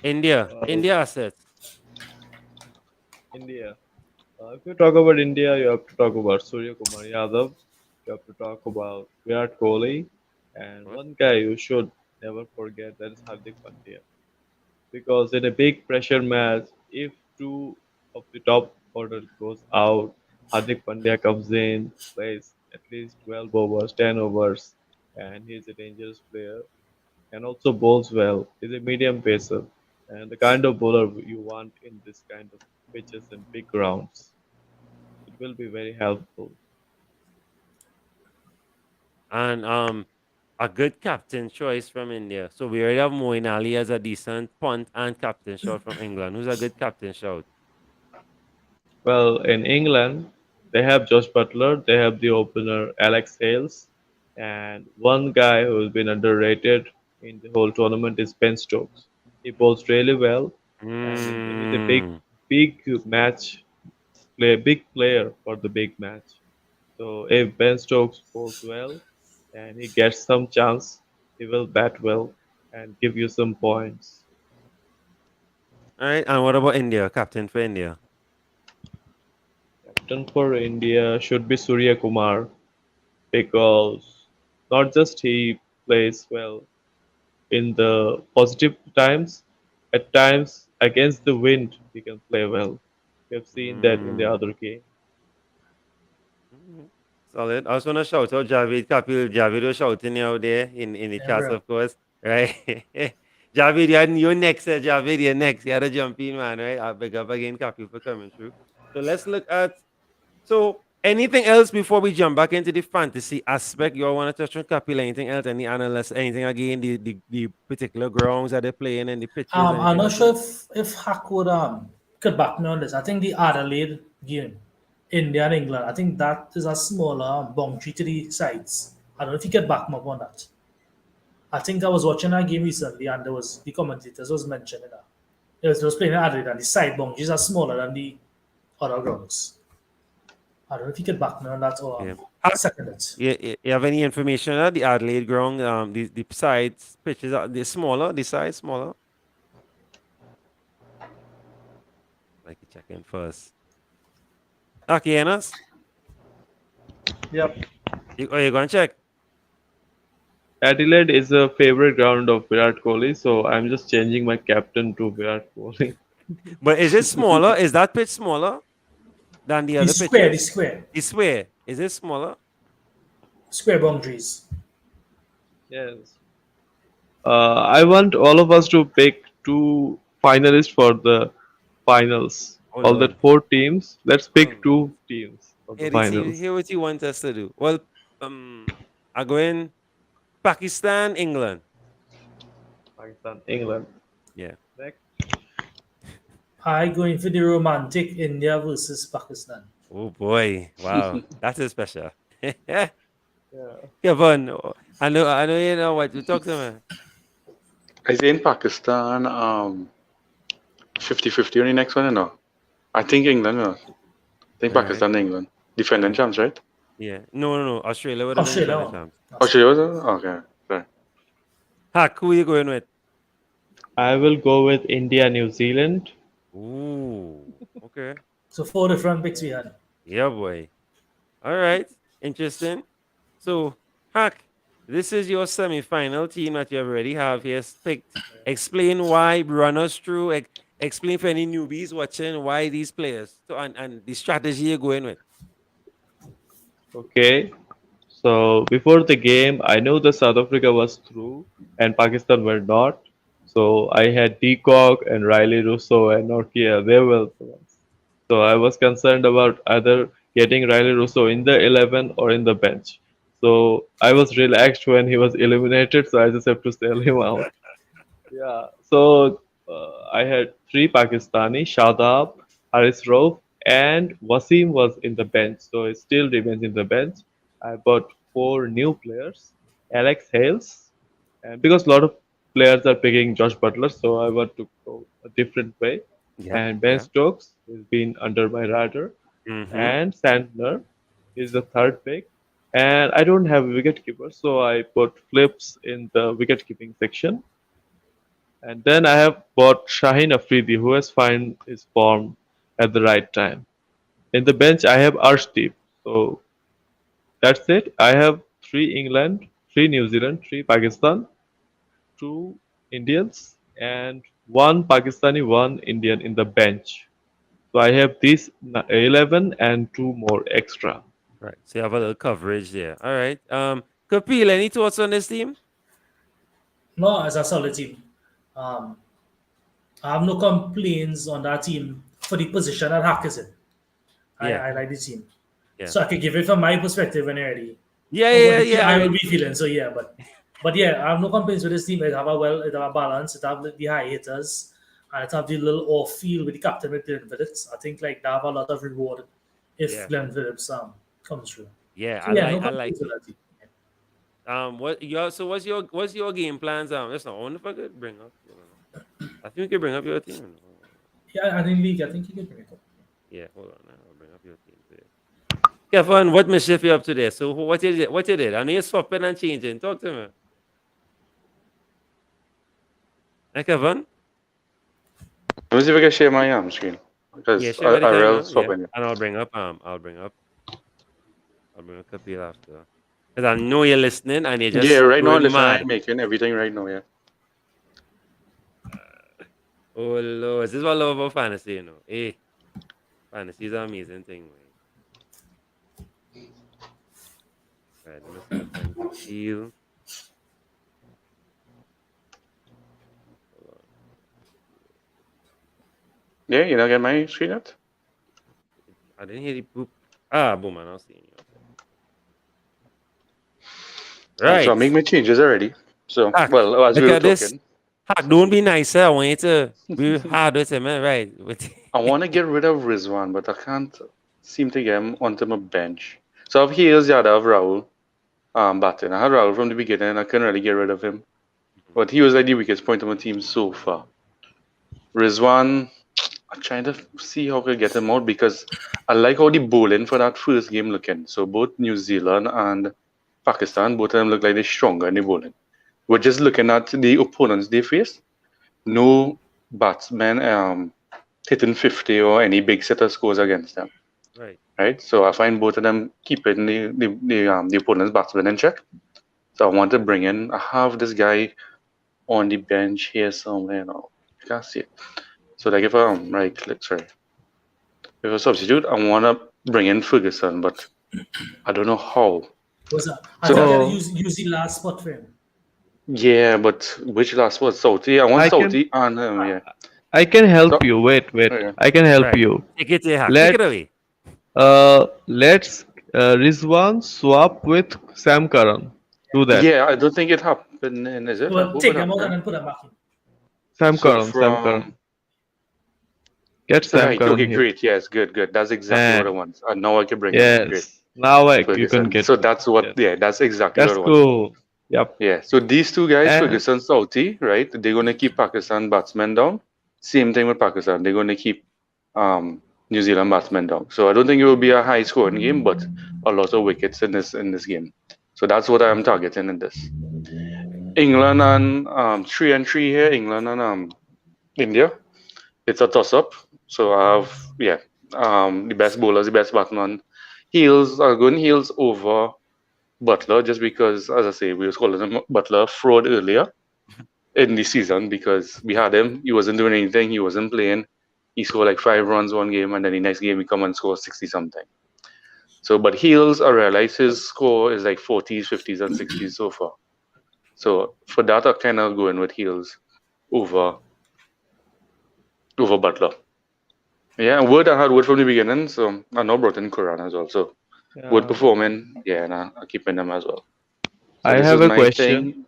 India assets. India. If you talk about India, you have to talk about Surya Kumar Yadav. You have to talk about Virat Kohli, and What? one guy you should never forget, that is Hardik Pandya. Because in a big pressure match, if two of the top order goes out, Hardik Pandya comes in, plays at least 12 overs, 10 overs, and he's a dangerous player and also bowls well. He's a medium pacer and the kind of bowler you want in this kind of pitches and big grounds. It will be very helpful. And a good captain choice from India. So we already have Moin Ali as a decent punt and captain shout from England. Who's a good captain shout? Well, in England, they have Josh Butler, they have the opener Alex Hales, and one guy who's been underrated in the whole tournament is Ben Stokes. He bowls really well, and he's a Mm. big match big player for the big match. So if Ben Stokes bowls well and he gets some chance, he will bat well and give you some points. All right. And what about India? Captain for India. Captain for India should be Surya Kumar because not just he plays well in the positive times, at times against the wind he can play well. We have seen that in the Mm. other game. Mhm. Solid. I was gonna shout out Javid Kapil. Javid was shouting out there in the Yeah, chats, bro. of course. Right. Javid, you're next, Javid, you're next. You had to jump in, man, right? I'll big up again Kapil for coming through. So let's look at anything else before we jump back into the fantasy aspect. You all want to touch on Kapil? Anything else? Any analysts? Anything again? The particular grounds that they're playing and the pitches? I'm Anything not like sure that? if Hack would could back me on this. I think the Adelaide game, India and England. I think that is a smaller boundary to the sides. I don't know if you could back me up on that. I think I was watching a game recently, and there was the commentators was mentioning that it was playing in Adelaide, and the side boundaries are smaller than the other grounds. I don't know if you could back me on that or Yeah. Hack, second it. you have any information on the Adelaide ground? The sides pitches are they smaller? The size smaller? Like you check in first. Okay, Enos, Yep. you going to check? Adelaide is a favorite ground of Virat Kohli, so I'm just changing my captain to Virat Kohli. But is it smaller? Is that pitch smaller than the The other square, the pitches? square, The square. Is it smaller? square boundaries. Yes. I want all of us to pick two finalists for the finals. Oh All that Lord. four teams. Let's Oh pick Lord. two teams for the Here, let's see, finals. here what you want us to do. Well, I go in Pakistan, England. Pakistan, England. Yeah. Next. I going for the romantic India versus Pakistan. Oh boy. Wow. That is special. Yeah. Kevin, I know you know what you talk to me. I say in Pakistan, 50-50 on the next one, you know. I think England, you know. I think Alright. Pakistan, England. Defending champs, right? Yeah. No. Australia would have been Australia. defending champs. Australia was okay. Sorry. Hack, who you going with? I will go with India, New Zealand. Ooh, okay. So 4 different picks we had. Yeah, boy. All right. Interesting. So, Hack, this is your semi-final team that you already have here picked. Explain why, run us through, explain for any newbies watching why these players so, and the strategy you're going with. Okay. So before the game, I knew the South Africa was through and Pakistan were not. So I had Deacock and Riley Russo and Nokia. They were the ones. So I was concerned about either getting Riley Russo in the 11 or in the bench. So I was relaxed when he was eliminated. So I just have to sell him out. Yeah. So I had three Pakistani, Shadab, Haris Rauf, and Wasim was in the bench. So it still remains in the bench. I bought four new players, Alex Hales, and because a lot of players are picking Josh Butler, so I want to go a different way. Yeah. And Ben Stokes has been under my radar, Mm-hmm. and Sandler is the third pick. And I don't have a wicket keeper, so I put Flips in the wicket keeping section. And then I have bought Shaheen Afridi, who has found his form at the right time. In the bench, I have Arshdeep. So that's it. I have three England, three New Zealand, three Pakistan, two Indians, and one Pakistani, one Indian in the bench. So I have these 11 and two more extra. Right. So you have a little coverage there. All right. Kapil, any thoughts on this team? No, as a solid team. Um, I have no complaints on that team for the position that Hack is in. Yeah. I like the team. Yeah. So I could give it from my perspective when you're ready. Yeah, Of yeah, what yeah. I I will mean, be feeling. So yeah, but yeah, I have no complaints with this team. It have a balance. It have the high hitters, and it have the little off field with the captain with Glenn Phillips. I think like they have a lot of reward if Yeah. Glenn Phillips comes through. yeah, So yeah, no I like complaints with it. that team. What's your game plans? Listen, I wonder if I could bring up. I think we could bring up your team. Yeah, I think league. I think you can bring it up. Yeah, hold on. I'll bring up your team today. Kevin, what mischief you up to there? So what you did? What you did? I know you're swapping and changing. Talk to me. Hey, Kevin. Let me see if I can share my screen Yeah, because share what you I can will now. swap Yeah, in. and I'll bring up Kapil after. Because I know you're listening and you're just Yeah, right now, going listen, mad. I'm making everything right now. Yeah. Oh Lord, this is what I love about fantasy, you know. Hey, fantasy is an amazing thing, man. Right, let me start trying to feel. Yeah, you not get my screen yet? I didn't hear the boop. Ah, boom, I'm not seeing you. So I Right. make my changes already. So, Hack, well, as look we were at this. talking, Hack, don't be nicer. I want you to be hard with him, man. Right. I want to get rid of Rizwan, but I can't seem to get him onto my bench. So I've here's Yadav Rahul batting. I had Rahul from the beginning, and I couldn't really get rid of him. But he was like the weakest point of my team so far. Rizwan, I'm trying to see how I can get him out because I like how the bowling for that first game looking. So both New Zealand and Pakistan, both of them look like they're stronger in the bowling. We're just looking at the opponents they face. No batsman hitting 50 or any big setter scores against them. right. Right? So I find both of them keeping the opponent's batsman in check. So I want to bring in. I have this guy on the bench here somewhere now. You can't see it. So like if I right click, sorry. If I substitute, I want to bring in Ferguson, but I don't know how. I So think So- I use the last spot for him. Yeah, but which last was Southie? I want I can- Southie and yeah. I can help So- you. Wait. Okay. I can help Right. you. Take it, Hack. Let's- Take it away. Let's Rizwan swap with Sam Curran. Do that. Yeah, I don't think it happened. Is it? I Well, hope take it them out happened. and then put them back in. Sam So Curran. Sam Curran. from Get Sam right, Curran okay, here. great. Yes, good. That's exactly what I And- want. And now I can bring in. Great. Yes. Now you Ferguson. can get. So that's what. yes. Yeah, that's exactly That's what I want. cool. Yep. Yeah. So these two guys, And- Ferguson, Southie, right? They're gonna keep Pakistan batsmen down. Same thing with Pakistan. They're gonna keep New Zealand batsmen down. So I don't think it will be a high scoring game, but a lot of wickets in this game. So that's what I'm targeting in this. England and 3-3 here. England and India. It's a toss up. So I have the best bowlers, the best batsman. Heels are going heels over Butler just because, as I say, we was calling him Butler fraud earlier in the season because we had him. He wasn't doing anything. He wasn't playing. He scored like 5 runs one game, and then the next game he come and score 60 something. So, but Heels, I realize his score is like 40s, 50s, and 60s so far. So for that, I kind of going with Heels over Butler. Yeah, and Wood, I had Wood from the beginning, so I know brought in Quran as well. So Wood performing, yeah, and I'm keeping them as well. So I this have is a my question. thing.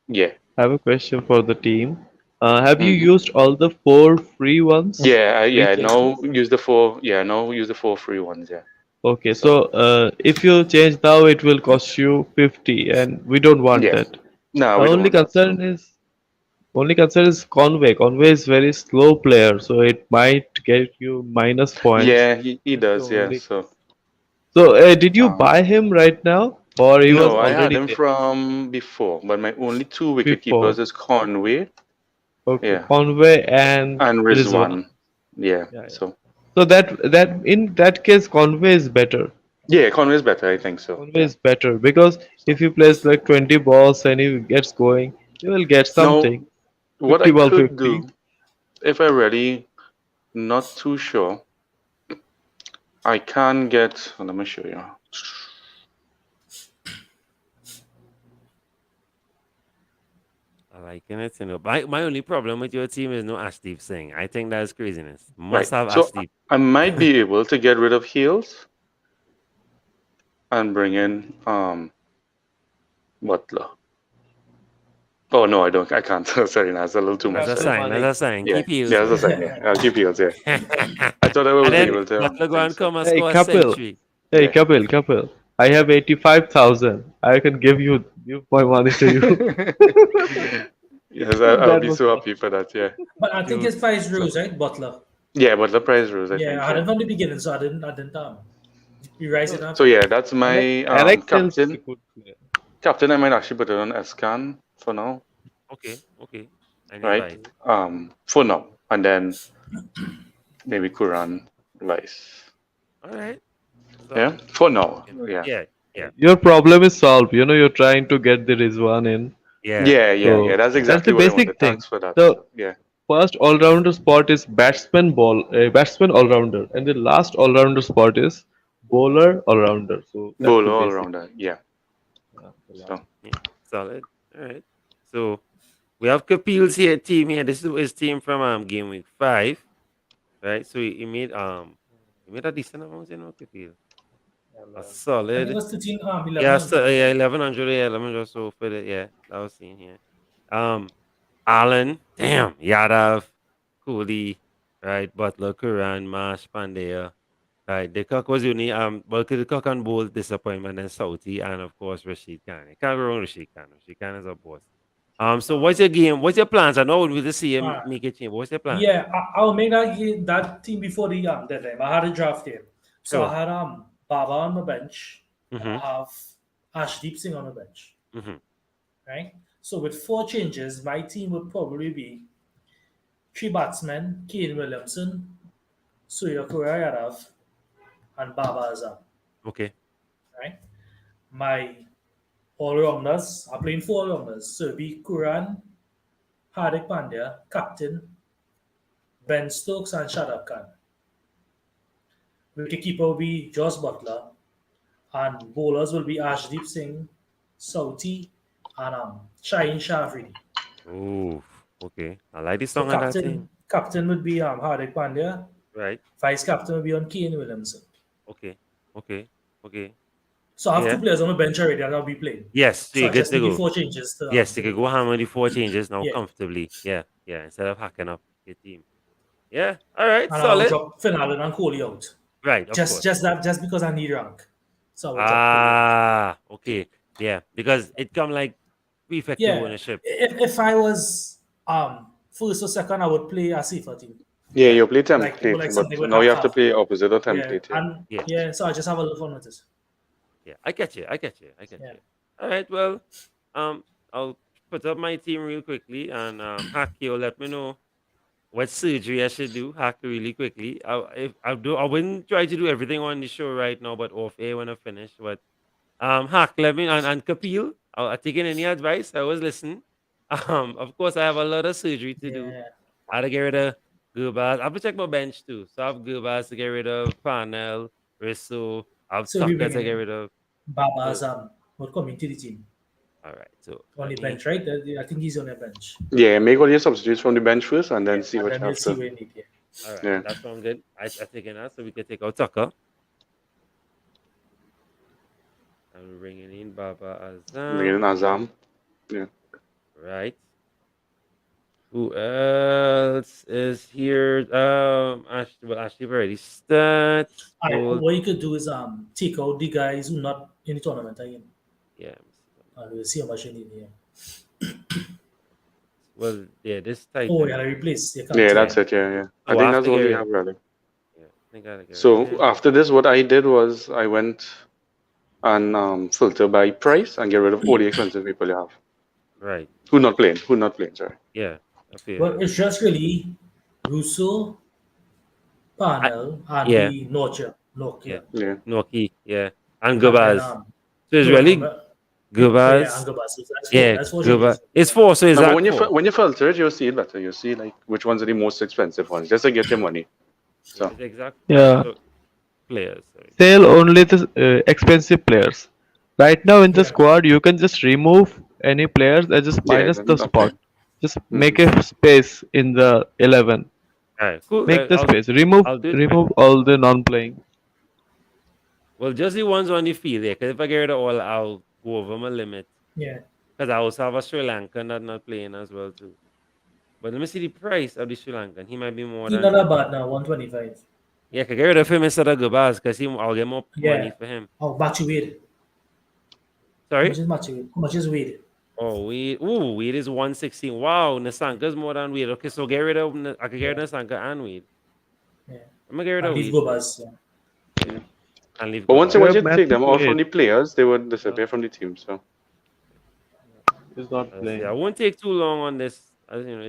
Yeah, I have a question for the team. Have you Mhm. used all the 4 free ones? yeah. I Free now changes? use the 4. Yeah, I now use the 4 free ones. Yeah. Okay, So so if you change now, it will cost you 50, and we don't want yeah, that. no, we Our don't only want that. So concern is only concern is Conway. Conway is very slow player, so it might get you minus points. yeah, he That's the does. Yeah. only. So So did you um, buy him right now, or he was no, I had already him there from before, but my only 2 wicket before? keepers is Conway, Okay, yeah, Conway and and Rizwan. Rizwan. Yeah. Yeah, yeah. So So that in that case, Conway is better. yeah, Conway is better. I think so. Conway Yeah. is better because if he plays like 20 balls and he gets going, he will get Now, something. what 50 I ball could 50. do if I really not too sure, I can get. Let me show you. I liking it. You know, my only problem with your team is no Ashdeep Singh. I think that's craziness. Right. Must have So Ashdeep. I might be able to get rid of Heels and bring in Butler. Oh no, I don't. I can't. Sorry, that's a little too That's much. a Still Sorry. sign. money. That's a sign. Yeah, Keep heels, yeah, that's a man. sign. Yeah, I'll keep Heels. Yeah, I thought I And would be then able to Butler go think and so. come and Hey, score a Kapil. century. Hey, Yeah. Kapil. I have 85,000. I can give my money to you. Yes, I'll That be was so happy for that. Yeah, But I think Dude. his price so rose, right? Butler. yeah, but the prize rules, I Yeah, think. I had Yeah. him from the beginning, so I didn't rewrite it So up. yeah, that's Alex. my Alex Sales is a captain. good player. Captain, I might actually put it on Escan for now, Okay. I need right? buy. For now, and then maybe Quran Vice. All right. Yeah, Solid. for now. Yeah. Yeah. Yeah. Yeah. Your problem is solved. You're trying to get the Rizwan in. Yeah. Yeah. So That's that's exactly the what I basic wanted. thing. Thanks for that. So Yeah. first all-rounder spot is batsman all-rounder, and the last all-rounder spot is bowler all-rounder. So that's the Bolo all basic. rounder. Yeah. So Yeah. Solid. All right. So we have Kapil's here team here. This is his team from game week 5. Right? So he made a decent amount, Kapil. A I think it solid. was 13, Yeah, so, 1100. yeah, 1100, yeah, 1100 so for the that was seen here. Allen, damn, Yadav, Cooley, right, Butler, Kuran, Marsh, Pandya, right. The cock was only well, the cock and bowl disappointment and Sauti, and of course Rashid Khan. You can't go wrong with Rashid Khan. Rashid Khan is a boss. So what's your game? What's your plans? I know we'll just see him Uh, make a change. What's your plan? yeah, I'll make that team before the deadline. I had a draft game. So Sure. I had Baba on the bench, and I Mm-hmm. have Ashdeep Singh on the bench. Mm-hmm. Right? So with 4 changes, my team would probably be 3 batsmen, Kane Williamson, Surya Yadav, and Baba Azam. Okay. Right? My all-rounders, I'm playing 4 all-rounders. So it'll be Kuran, Hardik Pandya, captain, Ben Stokes, and Shadab Khan. Wicketkeeper will be Josh Butler, and bowlers will be Ashdeep Singh, Sauti, and Shaheen Shah Afridi. Ooh, okay. I like this So song on that team. captain would be Hardik Pandya, Right. vice captain would be on Kane Williamson. Okay. Okay. So I have Yeah. 2 players on the bench already that I'll be playing. Yes, so So you're I good just to need the go. 4 changes to Yes, you to could make go it. hammer the 4 changes now Yeah. comfortably. Yeah. Instead of hacking up your team. Yeah. All right. And I'll Solid. drop Finalen and Kohli out. Right. Of course. Just because I need rank. So I will drop Kohli out. Ah. Okay. Yeah. Because it come like effective Yeah. ownership. If I was first or second, I would play a safer team. yeah, Yeah. you play Like template, something but with now you have to half. play opposite of Yeah. template. Yeah. And Yeah. so I just have a little fun with this. Yeah. I get you. Yeah. All right. Well, I'll put up my team real quickly, and Hack, you'll let me know what surgery I should do. Hack really quickly. I wouldn't try to do everything on the show right now, but off air when I finish. But Hack, let me and Kapil, I taking any advice. I always listen. Of course, I have a lot of surgery to do. Yeah. I had to get rid of Gubas. I have to check my bench too. So I have Gubas to get rid of, Parnell, Risso. I have So we Tucker bring to get in rid of. Baba's So, would come into the team all right. So on the let me. bench, right? I think he's on the bench. Yeah, make all your substitutes from the bench first, and then see And what then you we'll have see to. where we need. Yeah. All right. Yeah. That sounds good. I taken that, so we can take out Tucker. I'm bringing in Baba Bring in Azam. Azam. Yeah. Right. Who else is here? Ashley already stats. What you could do is take out the guys who not in the tournament again. Yeah. And we'll see how much you need here. Well, yeah, this tight. Oh, yeah, replace. You can't Yeah, take that's him. it. Yeah, yeah. I So think I have that's to all get we rid. have really. Yeah, I think I gotta get rid of So him. after this, what I did was I went and filter by price and get rid of all the expensive people you have. Right. Who not playing? Sorry. Yeah. I feel But it. it's just really Russo, Parnell, and yeah. the Nokia. Yeah. Yeah. Noki. Yeah. And And then, Gubaz. So it's no, really yeah, Gubaz. Angabas. So that's four. Yeah. That's four Gubaz. changes. It's 4, so No, exact but when you 4. when you filter it, you'll see it better. You'll see like which ones are the most expensive ones, just to get your money. So It's exact. Yeah. So, players. Sorry. Sell only the expensive players. Right now in the Yeah. squad, you can just remove any players and just yeah, minus then the okay. spot. Just make a space in the 11. All right. Cool. Make the space. Remove I'll do it. remove all the non-playing. Well, just the ones on the field, yeah. Because if I get rid of all, I'll go over my limit. Yeah. Because I also have a Sri Lankan that's not playing as well too. But let me see the price of the Sri Lankan. He might be more He's than. not that bad now, 125. Yeah, I can get rid of him instead of Gubaz because I'll get more money Yeah. for him. Oh, Machu Wade. How Sorry? much is Machu Wade? How much is Wade? Oh, weed is 116. Wow, Nasanka's more than weed. Okay, so get rid of. I can get rid of Nasanka and weed. Yeah. I'm gonna get rid And of leave weed. Gobas. Yeah. Yeah. And leave. But once Gubaz. you Yeah, take them Matthew off from Wade. the players, they would disappear from the team. So He's not Yeah, playing. I won't take too long on this.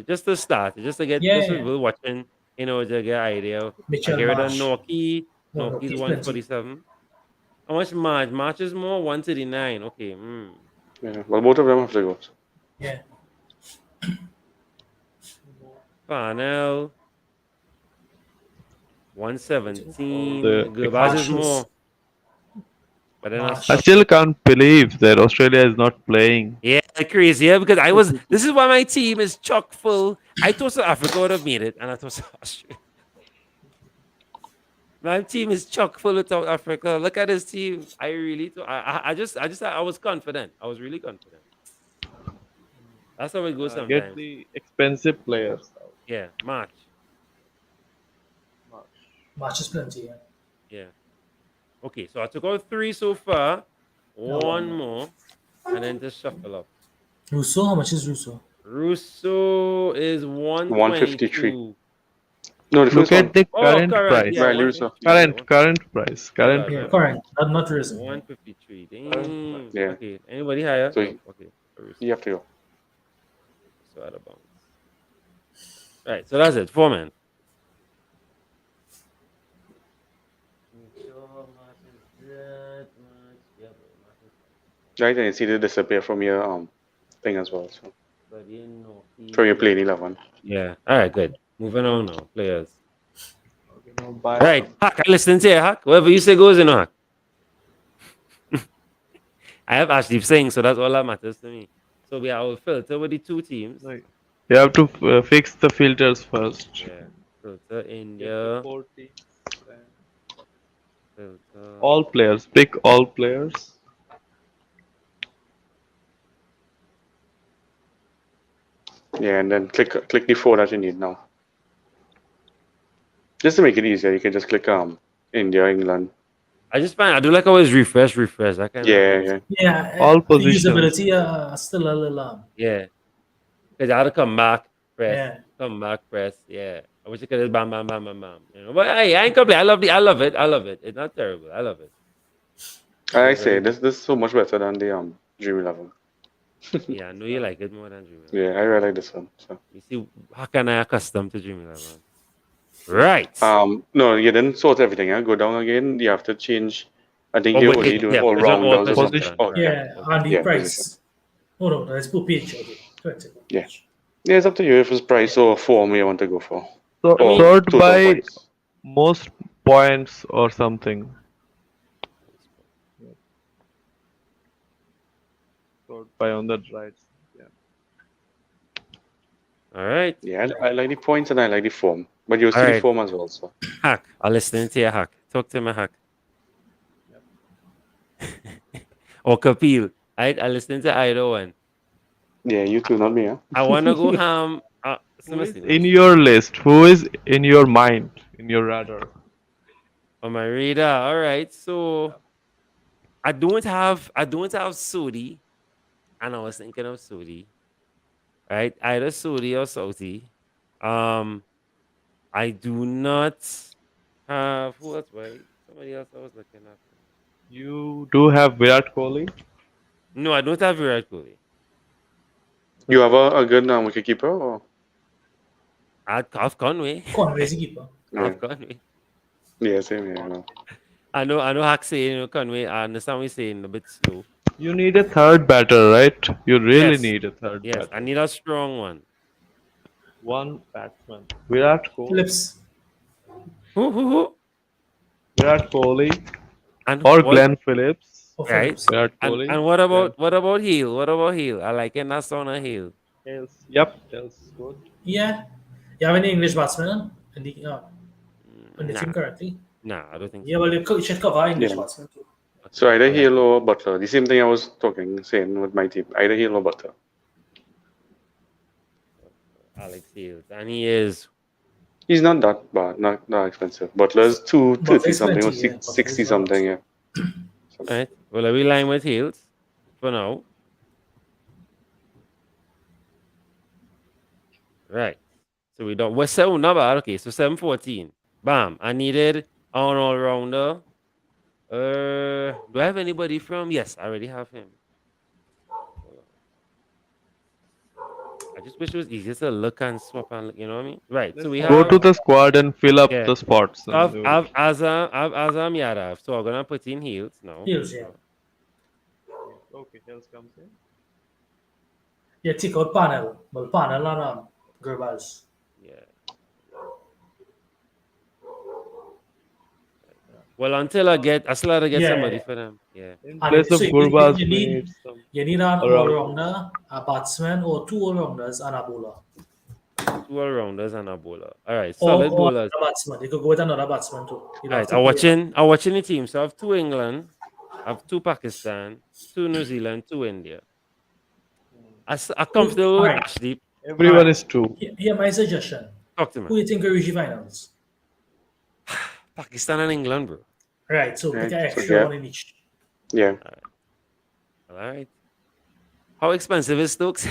Just to start, just to get just Yeah. people watching, to get an idea. I Mitchell get rid of Marsh. Noki. No, Noki's he's 147. How much March? March is more 139. Okay. yeah, well, both of them have to go. Yeah. Parnell 117. The Gubaz is Marshals. more. But then Marsh. I still can't believe that Australia is not playing. yeah, crazy. Yeah, because this is why my team is chock full. I thought South Africa would have made it, and I thought Australia. My team is chock full of South Africa. Look at this team. I really thought, I was confident. I was really confident. That's how it goes Get sometimes. the expensive players. Yeah, March. Marsh is plenty. Yeah. Yeah. Okay, so I took out 3 so far. One more. And then just shuffle up. Russo, how much is Russo? Russo is 153. 122. No, the Look first one. at the Oh, current correct. price. Yeah, Right, Russo. 153. Current price. Current. Yeah. Yeah, correct. Not risen. 153. Damn. Yeah. Okay. Anybody higher? So No, okay. Russo. You have to go. So out of bounds. Right. So that's it. 4 men. Right, and you see they disappear from your thing as well. So from your playing 11. Yeah. All right. Good. Moving on now. Players. Buy All right. Hack. I listen to you, Hack. Whatever you say goes, Hack. I have Ashley saying, so that's all that matters to me. So we will filter with the 2 teams. Right. You have to fix the filters first. Yeah. Filter India. Filter. All players. Pick all players. Yeah, and then click the 4 that you need now. Just to make it easier, you can just click India, England. I do like always refresh. I can. Yeah. Yeah. All the positions. usability still a little. Yeah. Because I had to come back, press, Yeah. come back, press. Yeah. I wish I could just bam. But hey, I ain't complaining. I love it. It's not terrible. I love it. I say this is so much better than the Dream 11. Yeah, I know you like it more than Dream 11. Yeah, I really like this one. So. You see, how can I accustomed to Dream 11? Right. No, you didn't sort everything. Go down again. You have to change. I think Oh, you're wait, only doing yeah, all position, all rounders or something. position. position. Oh, yeah. Yeah, Okay. Andy Yeah, Price. Oh no, let's put page. Okay, 20 Yeah. page. Yeah, it's up to you if it's price or form you want to go for. So I mean- Or sort total by points. most points or something. Sort by on the right. Yeah. All right. Yeah, I like the points and I like the form. But you'll see the Alright. form as well. So Hack. I'll listen to your hack. Talk to my hack. Or Kapil. I'll listen to either one. yeah, you too, not me, huh? I want to go ham. Who is in your list? Who is in your mind? In your radar? On my radar. All right. So I don't have Sodi, and I was thinking of Sodi. Right, either Sodi or Saudi. I do not have who else? Right, somebody else I was looking at. You do have Virat Kohli. No, I don't have Virat Kohli. You have a good wicketkeeper? Or? I've Conway. Conway's the keeper. Yeah. I've Conway. Yeah, same here. No. I know. Hack saying Conway. I understand what he's saying a bit slow. You need a third batter, right? You really Yes. need a third Yes, batter. I need a strong one. One batsman. Virat Kohli. Phillips. Who? Virat Kohli And or what- Glenn Phillips. Or Right. Phillips. Virat And, Kohli. and what about Hill? What about Hill? I like it. That's on a Hill. Yes. Yep. That's good. Yeah. You have any English batsmen in the team Nah, currently? nah, I don't think. Yeah, well, you should cover English Yeah. batsmen too. So either I like Hale or Butler. The same thing I was saying with my team. Either Hale or Butler. Alex Hills, and he is He's not that bad, not that expensive. Butler's 230 Butler's something or plenty, yeah. 60 Butler's something, yeah. right. Well, are we line with Hills for now? Right. So we don't. We're 7 not bad. Okay, so 714. Bam. I needed an all rounder. Do I have anybody from? Yes, I already have him. I just wish it was easier to look and swap and you know what I mean? Right. So we Go have to the squad and fill up Yeah. the spots. and I've do it. Azam Yadav. So I'm gonna put in Hills now. Hills, yeah. Okay, Hills comes in. Yeah, take out panel. Well, panel and Gerbals. Yeah. Well, until I still have to get Yeah, somebody yeah. for them. Yeah. In And place of so you Gurbaz, need- we need some. You need an Around. all-rounder, a batsman, or 2 all-rounders and a bowler. 2 all-rounders and a bowler. All right, Or, solid or bowlers. a batsman. You could go with another batsman too. All You'd have right, to I'm watching the team. So I have 2 England, I have 2 Pakistan, 2 New Zealand, 2 India. I'm comfortable with Alright. Ashley. Everyone Alright. is two. Here my suggestion. Talk to Who me. do you think will reach the finals? Pakistan and England, bro. Right, so Right, pick an so extra yeah. one in each. Yeah. All right. How expensive is Stokes?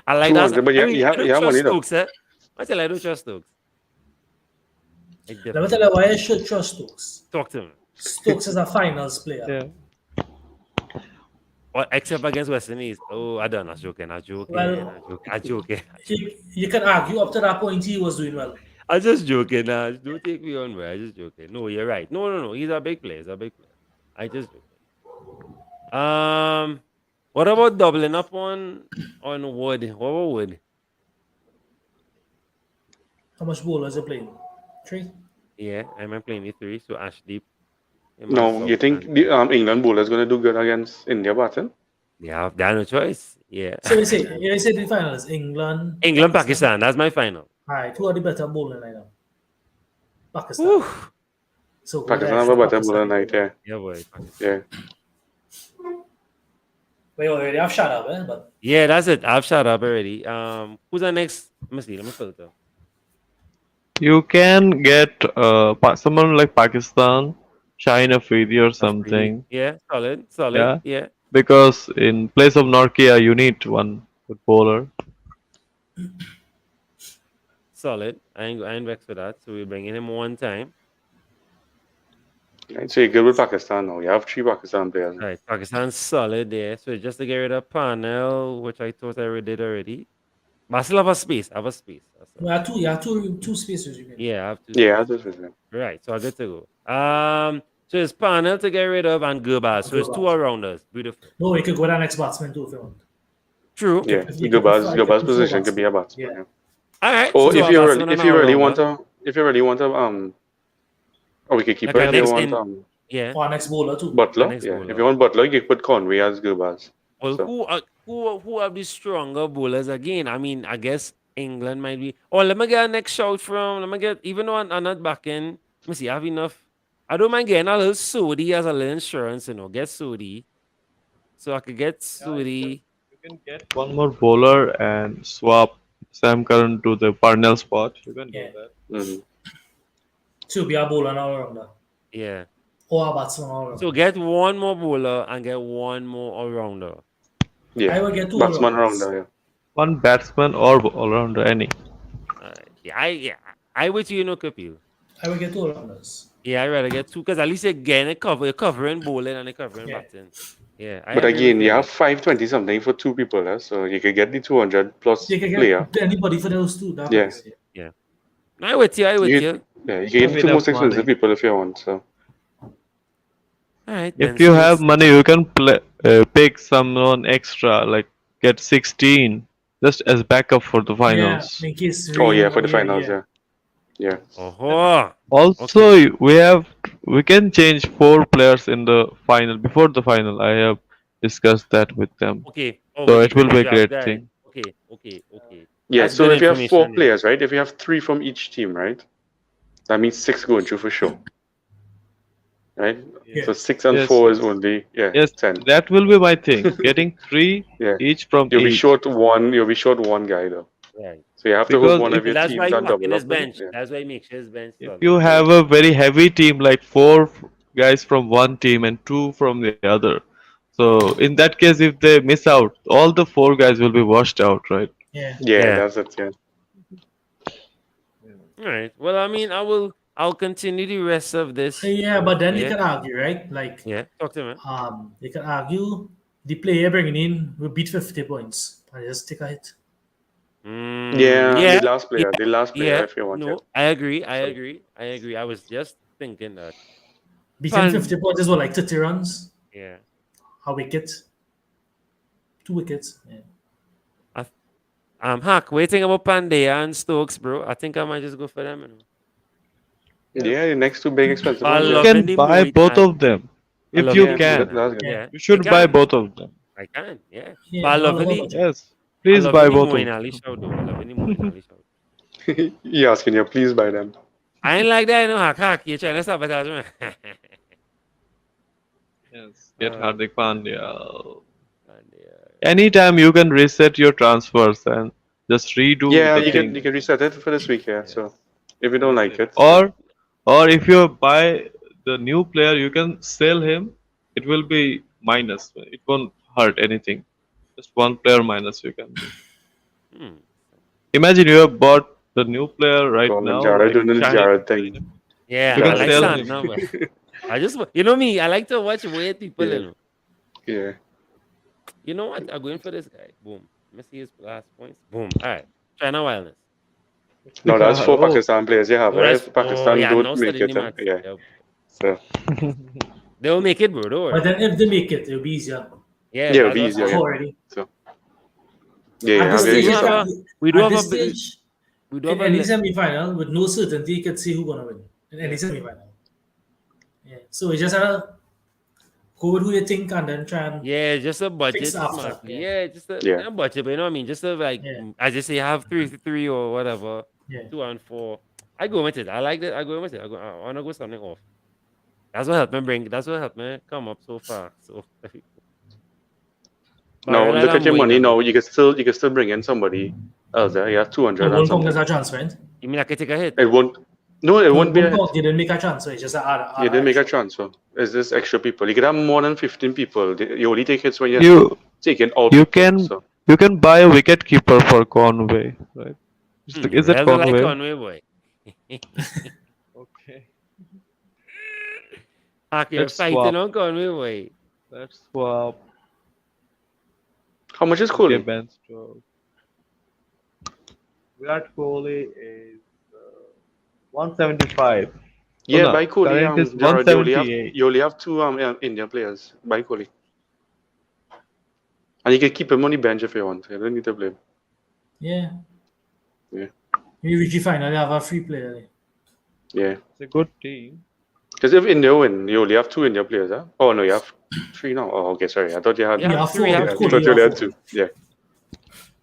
I like that. 200, but I mean, I don't you have trust money though. Stokes, eh? I tell you, I don't trust Stokes. I Let me definitely- tell you why I should trust Stokes. Talk to me. Stokes is a finals player. Yeah. Or except against West Indies. Oh, I don't know. I'm joking. Well- I'm joking. You can argue up to that point he was doing well. I'm just joking. Nah. Don't take me on, bro. I'm just joking. No, you're right. No. He's a big player. I just joking. What about doubling up on Wood? What about Wood? How much bowlers are playing? 3? Yeah, I'm playing the 3, so Ashdeep. No, you think the England bowler is going to do good against India batting? Yeah, they have no choice. Yeah. So you say the finals, England, Pakistan. That's my final. Alright, who are the better bowling lineup? Pakistan. Whew. So go Pakistan with have a better Pakistan. bowler night, yeah. Yeah, boy. Pakistan. Yeah. We already have Shadab, eh? But Yeah, that's it. I've shut up already. Who's the next? Let me see. Let me filter. You can get someone like Pakistan, Shine Afridi or something. Yeah, solid. Yeah. Because in place of Norkia, you need one good bowler. Solid. I ain't vexed for that. So we're bringing him one time. Right? So you're good with Pakistan now. You have 3 Pakistan players. All right, Pakistan's solid there. So just to get rid of Parnell, which I thought I already did already. But I still have a space. I have a space. Two spaces you can. Yeah, I have two Yeah, spaces. that's it. Right, so I get to go. So it's Parnell to get rid of and Gurbaz. So it's 2 Gurbaz. all-rounders. Beautiful. No, you could go down next batsman too if you want. True. Yeah, You could Gubba's prefer- you could position prefer could be a batsman. Yeah. Yeah. All right. Or so if a you batsman really, and if you really all-rounder. want to or we could keep Like it. our If you next want in- Yeah. Or next bowler too. Butler, next yeah. bowler. If you want Butler, you could put Conway as Gurbaz. Well, So- who have the stronger bowlers again? I mean, I guess England might be. Oh, let me get a next shout from. Let me get, even though I'm not back in. Let me see. I have enough. I don't mind getting a little Saudi as a little insurance. Get Saudi, so I could get Saudi. You can get one more bowler and swap Sam Curran to the Parnell spot. You can do Yeah. that. Mhm. So be a bowler and all rounder. Yeah. Or a batsman all rounder. So get one more bowler and get one more all rounder. Yeah. I will get two Batsman all-rounders. around there. One batsman or all rounder, any. I with you, Kapil. I will get two all-rounders. Yeah, I rather get two because at least you're covering bowling and you're covering Yeah. batting. Yeah. I But agree again, with you that. have 520 something for 2 people, so you could get the 200 plus You can player. get anybody for those two. That Yeah. price, yeah. I with you. You- you. Yeah, you can get the 2 enough most expensive money. people if you want. So All right. If you have money, you can pick someone extra, like get 16, just as backup for the finals. Yeah, in case oh yeah, rain for the or- finals, yeah. Yeah. Oh, Also, we can change 4 players in the final. Before the final, I have discussed that with them. okay. So it will be a draft great guy. thing. Okay. Yeah, That's so good if you have 4 information. players, right? If you have 3 from each team, right? That means 6 going through for sure. Right? Yeah. So 6 and Yes, 4 is yes. only Yes, 10. that will be my thing. Getting 3 Yeah. each from You'll be each. short one guy though. Right. So you have to Because hope one if- of your That's why teams you and mark in double his up with it. bench. Yeah. That's why he makes his bench. If solid. you have a very heavy team, like 4 guys from one team and 2 from the other, so in that case, if they miss out, all the 4 guys will be washed out, right? Yeah. Yeah, that's it, yeah. All right. Well, I mean, I'll continue the rest of this. Yeah, but then you Yeah. can argue, right? Like, Yeah. Talk to me. you can argue the player bringing in will beat 50 points and just take a hit. The last player, Yeah. if you want No, it. I agree. I So- agree. I was just thinking that. Beating Fine. 50 points is what, like 30 runs? Yeah. A wicket? 2 wickets? Yeah. Hack, waiting about Pandya and Stokes, bro. I think I might just go for them. Yeah, the next 2 big expensive I ones. You love Yeah. can Andy buy Moy both and- of them I if love you Andy can. Moy. That's good. Yeah. You should I buy can. both of them. I can. Yeah. Yeah, But I love all Andy. about it. Yes, please I love buy Andy both Moy of and them. Ali Shout, though. I love Andy Moy and Ali Shout. He asking you, please buy them. I ain't like that, you know, Hack. You're trying to sabotage me. Yes, get Uh, Hardik Pandya. Pandya. Anytime you can reset your transfers and just redo Yeah, the you thing. can reset it for this week, yeah. So if you don't like it. Or if you buy the new player, you can sell him. It will be minus. It won't hurt anything. Just 1 player minus you can do. Hmm. Imagine you have bought the new player right Well, now. Jared like doing the Shahid Jared Khan. thing. Yeah, You I can like sell that him. number. I just, you know me, I like to watch weird people, Yeah. you know. Yeah. You know what? I'm going for this guy. Boom. Let me see his last points. Boom. All right. China Wildness. No, that's 4 Oh. Pakistan players you have, Oh, right? that's- If Pakistan yeah, I'm now don't make studying it, the maths. yeah. So They'll make it, bro. Don't But worry. then if they make it, it'll be easier. Yeah, Yeah, it'll that's be what- easier, yeah. Already. yeah, At this yeah, stage, we you have can't- we do at have this a bit- stage, we do in have a any list. semi-final, with no certainty, you can see who's gonna win in any semi-final. Yeah. So we just have to go with who you think and then try and Yeah, just a budget. Fix after, smartly. yeah. Yeah, just a Yeah. not budget, but you know what I mean? Just a like Yeah. as you say, have 3 or whatever, yeah. 2 and 4. I go with it. I like that. I go with it. I wanna go something off. That's what helped me come up so far. So But No, rather look than at your money win, now. You can still bring in somebody else there. You have 200 It and won't count something. as a transfer. Right? You mean I can take a hit? It won't. No, it won't be. It count. You didn't make a transfer. It's just a add. You didn't make a transfer. It's just extra people. You can have more than 15 people. You only take hits when you're You taking all you people, can so. you can buy a wicket keeper for Conway, right? Is it Rather Conway? like Conway boy. Okay. Hak, you're Let's fighting swap. on Conway, boy. Let's swap. How much is Okay, Kohli? Ben Stokes. Virat Kohli is 175. Oh Yeah, no, by Kohli. current is Gerard, 178. you only have two Indian players. By Kohli, and you can keep him on the bench if you want. You don't need to play him. Yeah. Yeah. Maybe Richie finally have a free player. there. Yeah. It's a good team. Because if India win, you only have two India players, huh? Oh no, you have three now. Oh, okay, sorry. I thought you had. Yeah, Yeah, three, four. yeah, With I Kohli, thought you only have had four. two. Yeah.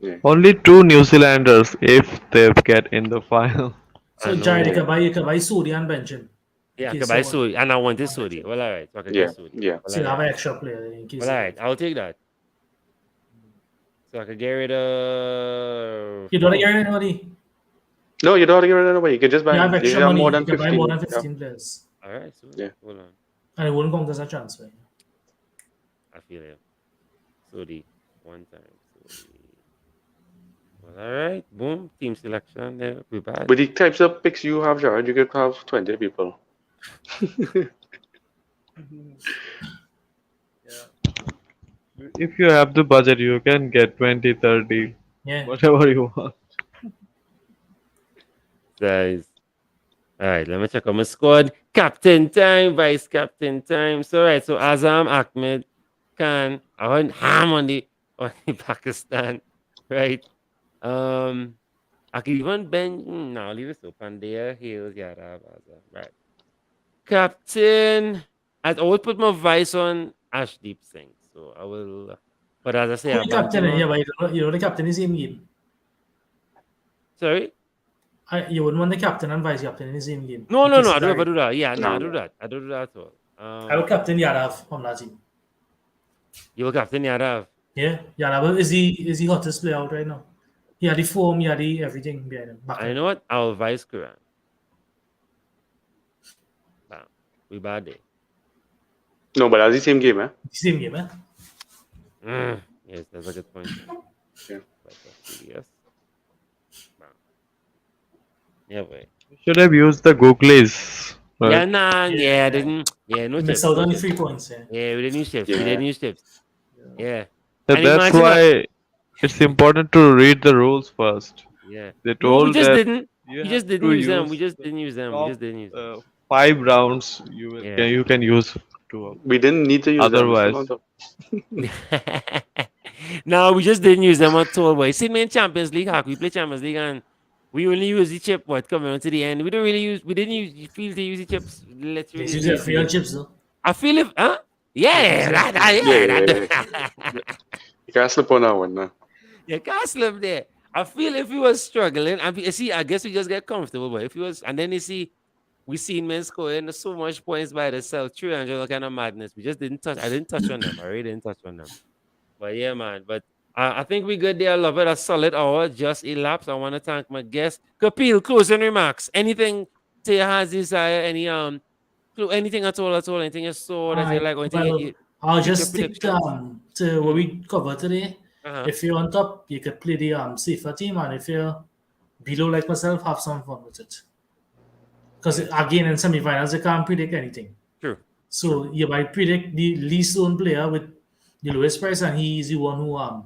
Yeah. Only 2 New Zealanders if they get in the final. So I Jared, know. you can buy Suri and bench him. Yeah, I In could case buy you want. Suri, and I wanted I'll bench Suri. him. Well, all right, so I could Yeah. get Suri. Yeah. Well, So you all have right. an extra player in case Well, you all want. right, I'll take that. So I could get rid of. You don't get anybody. No, you don't have to give it away. You can just buy You him. have You extra have money. more You than can buy more 15. than Yeah. 15 players. All right, so Yeah. hold on. And it wouldn't count as a transfer. I feel it. Suri, one time. Suri. Well, all right, boom, team selection. There, we bad. With the types of picks you have, Jared, you could have 20 people. If you have the budget, you can get 20, 30, Yeah. whatever you want. Guys. All right, let me check on my squad. Captain time, vice captain time. So, right, so Azam Ahmed Khan, I went ham on the Pakistan, right? I could even bench. No, leave it open there. Heels, yeah, Azam, right. Captain, I'd always put my vice on Ashdeep Singh. So I will, but as I say, Who I the back captain? him Yeah, up. but you know the captain is the same game. Sorry. You wouldn't want the captain and vice captain in the same game. No, in no, case no. I it's don't ever Jared. do that. Yeah, no, I No. do that. I don't do that at all. I would captain Yadav from that team. You will captain Yadav. Yeah, Yadav is the hottest player out right now. He had the form, he had the everything behind him. Back I know what? I'll vice Quran. Bam. We bad day. No, but that's the same game, eh? Same game, eh? Yes, that's a good point. Yeah. Yes. Bam. Yeah, boy. You should have used the Googlies. Yeah, Right? nah, Yeah. yeah, I didn't. Yeah, no He chips. missed out No on the chips. 3 points. Yeah. Yeah, we didn't use chips. We Yeah. didn't use chips. Yeah. So And that's imagine why it's important to read the rules first. Yeah. They No, we told just that didn't. you We have just didn't to use them. We use just the didn't use them. We top just didn't use them. 5 rounds Yeah. you can use to We didn't need to use them. It's otherwise. still on top. No, we just didn't use them at all. Boy, see, me in Champions League, Hawk, we play Champions League and we only use the chip. What coming on to the end? We don't really use. We didn't use. Feel to use the chips. Let's really. He's using free on chips though. I feel if, huh? Yeah, You can't slip on that one now. You can't slip there. I feel if he was struggling, see, I guess we just get comfortable. But if he was, and then you see, we seen men scoring so much points by themselves, 300 kind of madness. We just didn't touch. I didn't touch on them. I really didn't touch on them. But yeah, man. But I think we good there. Love it. A solid hour just elapsed. I want to thank my guest, Kapil. Closing remarks. Anything to your heart's desire? Anything at all? Anything you saw that you like? Or anything Well, you, I'll pick your just stick predictions? to what we covered today. uh-huh. If you're on top, you could play the safer team, and if you're below like myself, have some fun with it. Because again, in semifinals, you can't predict anything. True. So you might predict the least owned player with the lowest price, and he's the one who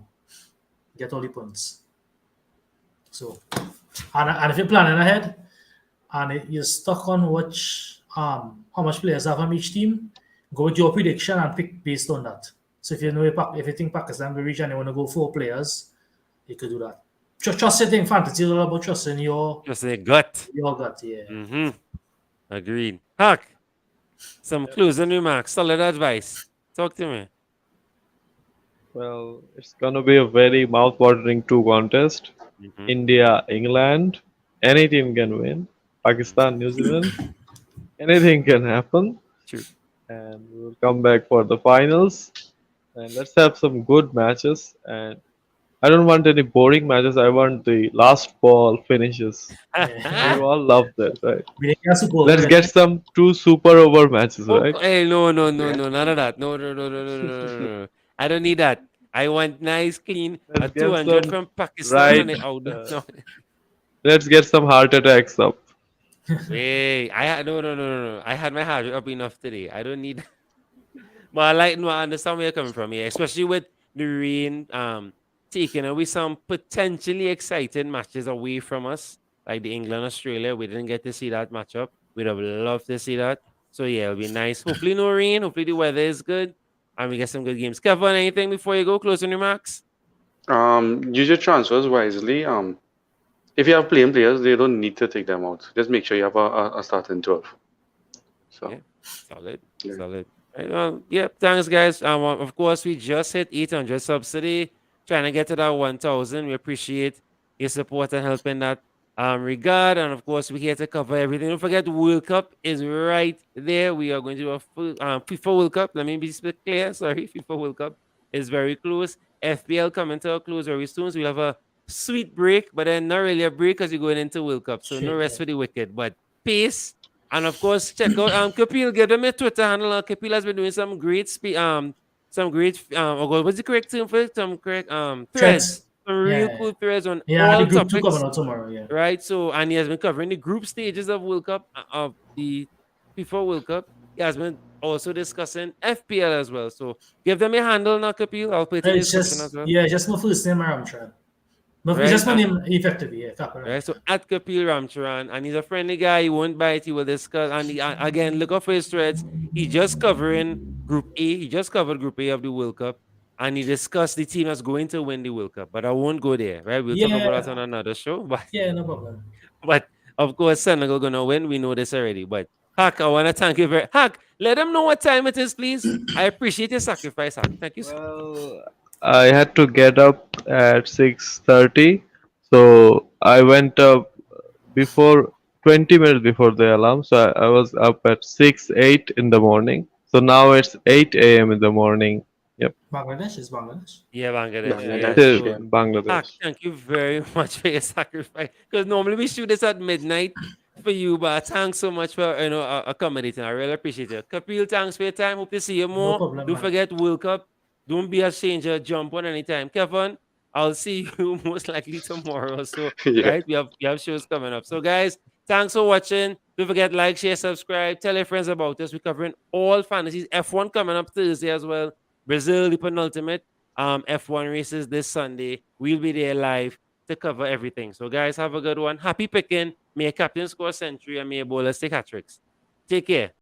get all the points. So, and if you're planning ahead, and you're stuck on how much players have from each team, go with your prediction and pick based on that. So if you know if you think Pakistan will reach and you want to go 4 players, you could do that. Trust your thing, fantasy is all about trusting your Just a gut. gut, yeah. Mm-hmm. Agreed. Huck, some closing remarks, solid advice. Talk to me. Well, it's gonna be a very mouth-watering 2 contest. Mhm. India, England, any team can win. Pakistan, New Zealand, anything can happen. True. And we'll come back for the finals. And let's have some good matches. And I don't want any boring matches. I want the last ball finishes. You all love that, right? We didn't get Super Bowl, Let's right? get some 2 super over matches, Oh, right? hey, no, none of that. No. I don't need that. I want nice, clean, a Let's get 200 some from Pakistan right, on the out. No. Let's get some heart attacks up. Hey, I had no. I had my heart rate up enough today. I don't need. But I like no, I understand where you're coming from, yeah. Especially with the rain taking away some potentially exciting matches away from us, like the England Australia. We didn't get to see that matchup. We'd have loved to see that. So yeah, it'll be nice. Hopefully no rain. Hopefully the weather is good. And we get some good games. Kevin, anything before you go? Closing remarks? Use your transfers wisely. If you have playing players, they don't need to take them out. Just make sure you have a starting 12. So, Yeah, solid, yeah. solid. Right, well, yeah, thanks, guys. Of course, we just hit 800 subsidy, trying to get to that 1,000. We appreciate your support and help in that regard. And of course, we're here to cover everything. Don't forget, World Cup is right there. We are going to do a full FIFA World Cup. Let me be clear. Sorry, FIFA World Cup is very close. FPL coming to a close very soon. So we'll have a sweet break, but then not really a break because you're going into World Cup. So no Shit, rest yeah. for the wicked. But peace. And of course, check out Kapil. Give them a Twitter handle. Kapil has been doing some great what's the correct term for it? Some correct threads, Threads. some Yeah, real yeah, cool threads on yeah. The all group two coming topics, out tomorrow. Yeah. right? So and he has been covering the group stages of World Cup of the FIFA World Cup. He has been also discussing FPL as well. So give them a handle now, Kapil. I'll put it in the It's description as just well. yeah, just my first name Ramchan. It's Right? just my name effectively. Yeah, Right, Kaparan. so at Kapil Ramcharan, and he's a friendly guy. He won't bite. He will discuss. And again, look up for his threads. He just covering Group A. He just covered Group A of the World Cup, and he discussed the team that's going to win the World Cup. But I won't go there. Right, we'll talk about that on Yeah, another show. But yeah, no problem. but of course, Senegal gonna win. We know this already. But Hack, I wanna thank you very Hack. Let them know what time it is, please. I appreciate your sacrifice, Hack. Thank you. Well, I had to get up at 6:30, so I went up before 20 minutes before the alarm. So I was up at 8 in the morning. So now it's 8 a.m. in the morning. Yep, Bangladesh is Bangladesh. Yeah, Bangladesh. Yeah. it's Bangladesh, yeah. Hak, Bangladesh. thank you very much for your sacrifice. Because normally we shoot this at midnight for you, but thanks so much for accommodating. I really appreciate it. Kapil, thanks for your time. Hope to see you No more. problem, Don't man. forget World Cup. Don't be a stranger. Jump on anytime. Kevin, I'll see you most likely tomorrow. So, Yeah. right, we have shows coming up. So, guys, thanks for watching. Don't forget like, share, subscribe. Tell your friends about us. We're covering all fantasies. F1 coming up Thursday as well. Brazil, the penultimate F1 races this Sunday. We'll be there live to cover everything. So, guys, have a good one. Happy picking. May a captain score a century and may a bowler take hat tricks. Take care.